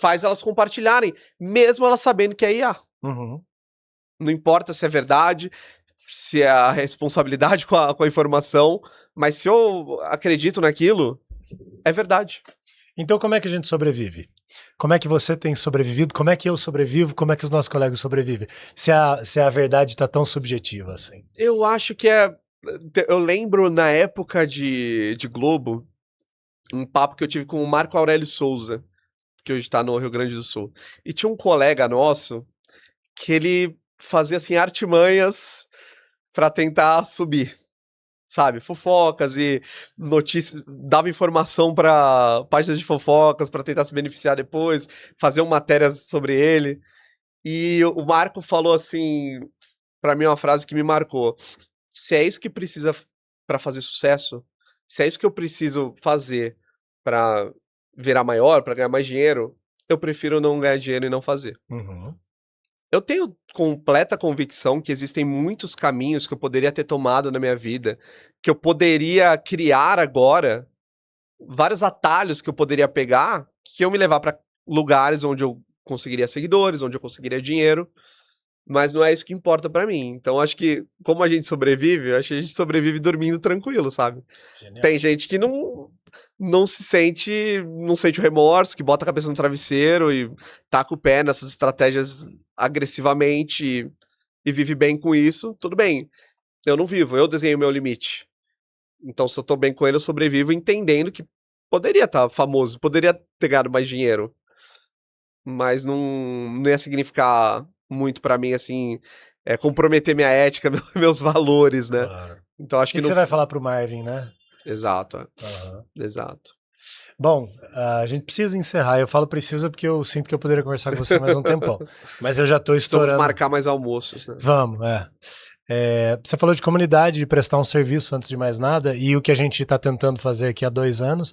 Speaker 1: faz elas compartilharem, mesmo elas sabendo que é IA. Não importa se é verdade, se é a responsabilidade com a informação, mas se eu acredito naquilo, é verdade.
Speaker 3: Então como é que a gente sobrevive? Como é que você tem sobrevivido? Como é que eu sobrevivo? Como é que os nossos colegas sobrevivem? Se a verdade está tão subjetiva assim.
Speaker 1: Eu acho que eu lembro na época de Globo, um papo que eu tive com o Marco Aurélio Souza, que hoje está no Rio Grande do Sul. E tinha um colega nosso que ele fazia assim artimanhas para tentar subir. Sabe, fofocas e notícias, dava informação para páginas de fofocas para tentar se beneficiar depois, faziam matérias sobre ele. E o Marco falou assim, para mim uma frase que me marcou: se é isso que precisa para fazer sucesso, se é isso que eu preciso fazer para virar maior, para ganhar mais dinheiro, eu prefiro não ganhar dinheiro e não fazer. Eu tenho completa convicção que existem muitos caminhos que eu poderia ter tomado na minha vida, que eu poderia criar agora, vários atalhos que eu poderia pegar, que iam me levar para lugares onde eu conseguiria seguidores, onde eu conseguiria dinheiro, mas não é isso que importa para mim. Então acho que, como a gente sobrevive, acho que a gente sobrevive dormindo tranquilo, sabe? Genial. Tem gente que não sente o remorso, que bota a cabeça no travesseiro e taca o pé nessas estratégias agressivamente e vive bem com isso, tudo bem. Eu não vivo, eu desenhei o meu limite. Então, se eu tô bem com ele, eu sobrevivo entendendo que poderia estar famoso, poderia ter ganhado mais dinheiro. Mas não ia significar muito pra mim, assim, comprometer minha ética, meus valores, né?
Speaker 3: Claro.
Speaker 1: Então, acho que
Speaker 3: você vai falar pro Marvin, né?
Speaker 1: Exato. Exato.
Speaker 3: Bom, a gente precisa encerrar. Eu falo precisa porque eu sinto que eu poderia conversar com você mais um tempão. Mas eu já tô estourando.
Speaker 1: Vamos marcar mais almoços, né?
Speaker 3: Vamos, você falou de comunidade, de prestar um serviço antes de mais nada, e o que a gente está tentando fazer aqui há 2 anos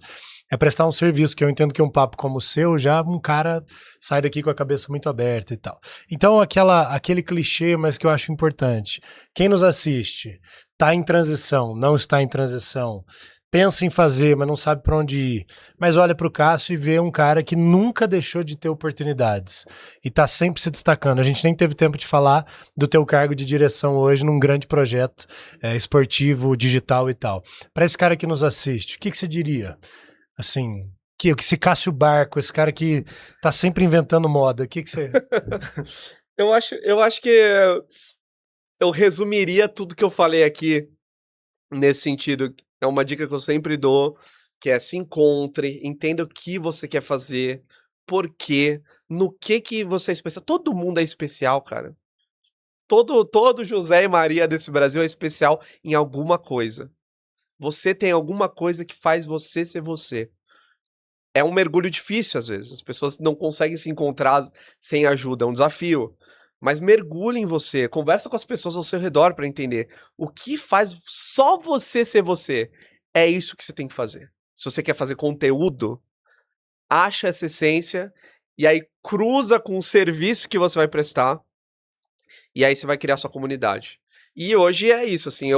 Speaker 3: é prestar um serviço, que eu entendo que um papo como o seu, já um cara sai daqui com a cabeça muito aberta e tal. Então, aquele clichê, mas que eu acho importante. Quem nos assiste está em transição, não está em transição, pensa em fazer, mas não sabe para onde ir, mas olha para o Cássio e vê um cara que nunca deixou de ter oportunidades e está sempre se destacando. A gente nem teve tempo de falar do teu cargo de direção hoje num grande projeto esportivo, digital e tal. Para esse cara que nos assiste, o que você diria? Assim, esse Cássio Barco, esse cara que tá sempre inventando moda, o que você...
Speaker 1: Eu acho que eu resumiria tudo que eu falei aqui nesse sentido. É uma dica que eu sempre dou, que é se encontre, entenda o que você quer fazer, por quê, no que você é especial. Todo mundo é especial, cara. Todo José e Maria desse Brasil é especial em alguma coisa. Você tem alguma coisa que faz você ser você. É um mergulho difícil, às vezes. As pessoas não conseguem se encontrar sem ajuda, é um desafio. Mas mergulhe em você, conversa com as pessoas ao seu redor para entender o que faz só você ser você. É isso que você tem que fazer. Se você quer fazer conteúdo, acha essa essência e aí cruza com o serviço que você vai prestar e aí você vai criar sua comunidade. E hoje é isso, assim,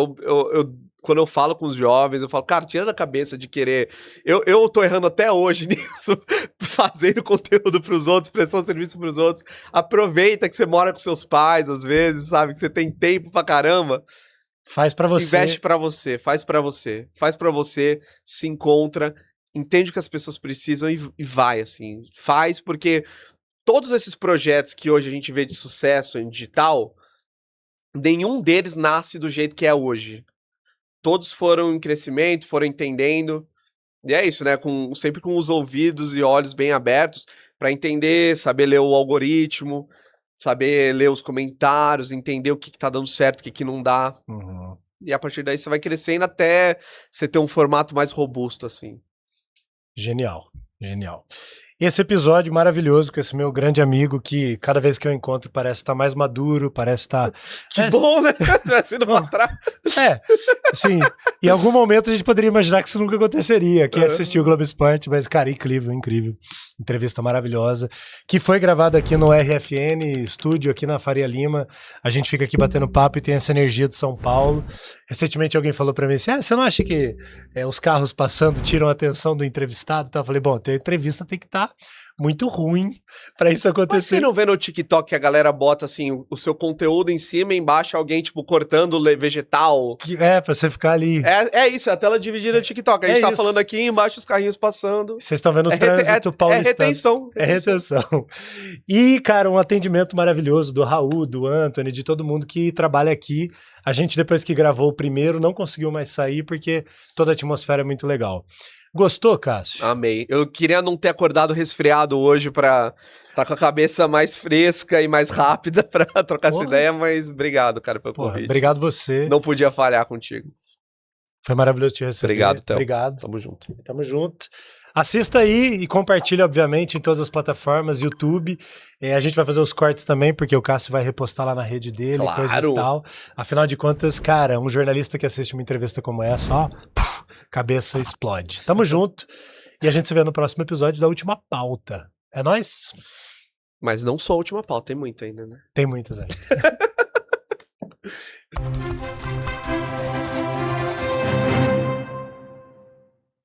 Speaker 1: quando eu falo com os jovens, eu falo, cara, tira da cabeça de querer... Eu tô errando até hoje nisso, fazendo conteúdo pros outros, prestando serviço pros outros. Aproveita que você mora com seus pais, às vezes, sabe? Que você tem tempo pra caramba.
Speaker 3: Faz pra você.
Speaker 1: Investe pra você, faz pra você. Faz pra você, se encontra, entende o que as pessoas precisam e vai, assim. Faz, porque todos esses projetos que hoje a gente vê de sucesso em digital... Nenhum deles nasce do jeito que é hoje. Todos foram em crescimento, foram entendendo. E é isso, né? Sempre com os ouvidos e olhos bem abertos para entender, saber ler o algoritmo, saber ler os comentários, entender o que tá dando certo, o que não dá.
Speaker 3: Uhum.
Speaker 1: E a partir daí você vai crescendo até você ter um formato mais robusto, assim.
Speaker 3: Genial, genial. Esse episódio maravilhoso com esse meu grande amigo que cada vez que eu encontro parece estar mais maduro, parece estar...
Speaker 1: Que bom, né? Você vai sendo pra trás.
Speaker 3: Sim. Em algum momento a gente poderia imaginar que isso nunca aconteceria, que assistiu o Globo Esporte, mas, cara, incrível, incrível. Entrevista maravilhosa, que foi gravada aqui no RFN Estúdio, aqui na Faria Lima. A gente fica aqui batendo papo e tem essa energia de São Paulo. Recentemente alguém falou pra mim assim, você não acha que os carros passando tiram a atenção do entrevistado? Eu falei, bom, a entrevista tem que estar muito ruim pra isso acontecer.
Speaker 1: Mas você não vê no TikTok que a galera bota assim o seu conteúdo em cima e embaixo alguém tipo cortando vegetal?
Speaker 3: Pra você ficar ali.
Speaker 1: É isso, é a tela dividida do TikTok. A gente tá
Speaker 3: isso.
Speaker 1: falando aqui embaixo os carrinhos passando.
Speaker 3: Vocês estão vendo o trânsito paulistano.
Speaker 1: Retenção.
Speaker 3: É retenção. E, cara, um atendimento maravilhoso do Raul, do Anthony, de todo mundo que trabalha aqui. A gente, depois que gravou o primeiro, não conseguiu mais sair porque toda a atmosfera é muito legal. Gostou, Cássio?
Speaker 1: Amei. Eu queria não ter acordado resfriado hoje pra tá com a cabeça mais fresca e mais rápida pra trocar essa ideia, mas obrigado, cara, pelo convite.
Speaker 3: Obrigado você.
Speaker 1: Não podia falhar contigo.
Speaker 3: Foi maravilhoso te receber.
Speaker 1: Obrigado, Theo.
Speaker 3: Obrigado.
Speaker 1: Tamo junto.
Speaker 3: Tamo junto. Assista aí e compartilhe, obviamente, em todas as plataformas, YouTube. A gente vai fazer os cortes também, porque o Cássio vai repostar lá na rede dele,
Speaker 1: claro.
Speaker 3: Coisa e tal. Afinal de contas, cara, um jornalista que assiste uma entrevista como essa, ó, cabeça explode. Tamo junto. E a gente se vê no próximo episódio da Última Pauta. É nóis?
Speaker 1: Mas não só a última pauta, tem muita ainda, né?
Speaker 3: Tem muitas aí.